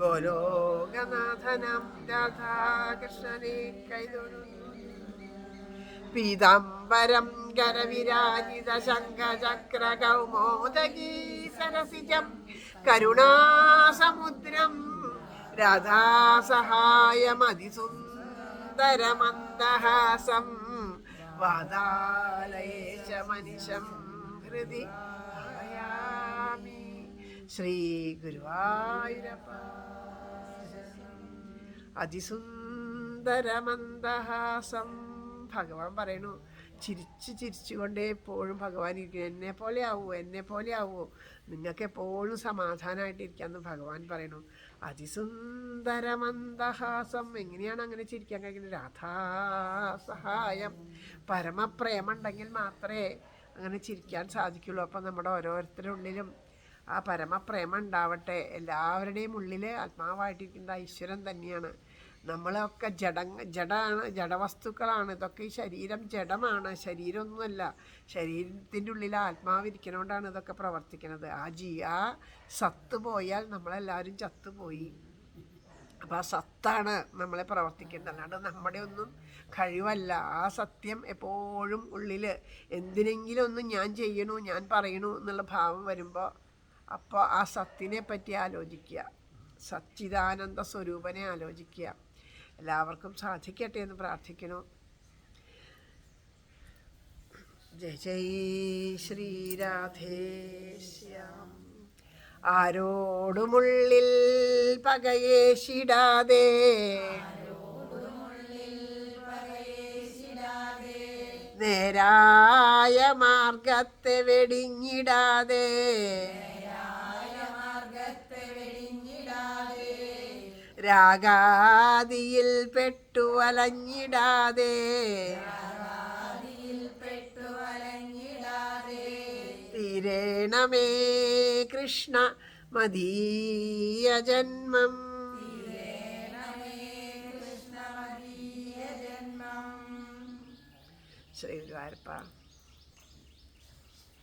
ഗോലോകനാഥനം രാധാകൃഷ്ണനെ കൈതൊഴുന്നു പീതാംബരം ശങ്കര വിരാജിത ശംഖചക്ര കൗമോദഗീ സരസിജം കരുണാസമുദ്രം രാധാസഹായമതിസുന്ദരമന്ദഹാസം വാതാലയേശ മനിശം ഹൃദി ധാരയാമി. ശ്രീ ഗുരുവായൂരപ്പ. അതിസുന്ദരമന്ദഹാസം. ഭഗവാൻ പറയണു, ചിരിച്ചുകൊണ്ടേ എപ്പോഴും ഭഗവാൻ ഇരിക്കുന്നു. എന്നെ പോലെ ആവൂ, നിങ്ങൾക്ക് എപ്പോഴും സമാധാനമായിട്ടിരിക്കാമെന്ന് ഭഗവാൻ പറയണു. അതിസുന്ദരമന്ദഹാസം. എങ്ങനെയാണ് അങ്ങനെ ചിരിക്കാൻ കഴിയുന്നത്? രാധാസഹായം, പരമപ്രേമം ഉണ്ടെങ്കിൽ മാത്രമേ അങ്ങനെ ചിരിക്കാൻ സാധിക്കുള്ളൂ. അപ്പം നമ്മുടെ ഓരോരുത്തരുടെ ഉള്ളിലും ആ പരമപ്രേമം ഉണ്ടാവട്ടെ. എല്ലാവരുടെയും ഉള്ളിൽ ആത്മാവായിട്ടിരിക്കുന്ന ഈശ്വരൻ തന്നെയാണ്. നമ്മളൊക്കെ ജഡവസ്തുക്കളാണ്. ഇതൊക്കെ ഈ ശരീരം ജഡമാണ്, ശരീരമൊന്നുമല്ല. ശരീരത്തിൻ്റെ ഉള്ളിൽ ആത്മാവിരിക്കണോണ്ടാണ് ഇതൊക്കെ പ്രവർത്തിക്കുന്നത്. ആ സത്ത് പോയാൽ നമ്മളെല്ലാവരും ചത്തുപോയി. അപ്പോൾ ആ സത്താണ് നമ്മളെ പ്രവർത്തിക്കുന്നത്, അല്ലാണ്ട് നമ്മുടെ ഒന്നും കഴിവല്ല. ആ സത്യം എപ്പോഴും ഉള്ളിൽ എന്തിനെങ്കിലും ഒന്ന് ഞാൻ ചെയ്യണു, ഞാൻ പറയണു എന്നുള്ള ഭാവം വരുമ്പോൾ അപ്പോൾ ആ സത്തിനെ പറ്റി ആലോചിക്കുക, സച്ചിദാനന്ദ സ്വരൂപനെ ആലോചിക്കുക. എല്ലാവർക്കും സാധിക്കട്ടെ എന്ന് പ്രാർത്ഥിക്കുന്നു. ജയ ജയ് ശ്രീരാധേശ്യാം. ആരോടുമുള്ളിൽ പകയേശിടാതെ, നേരായ മാർഗത്തെ വെടിഞ്ഞിടാതെ, രാഗാദിയിൽ പെട്ടുവലഞ്ഞിടാതെ, തീരേണമേ കൃഷ്ണ മദീയ ജന്മം. ശ്രീ ഗുരുവായൂരപ്പ.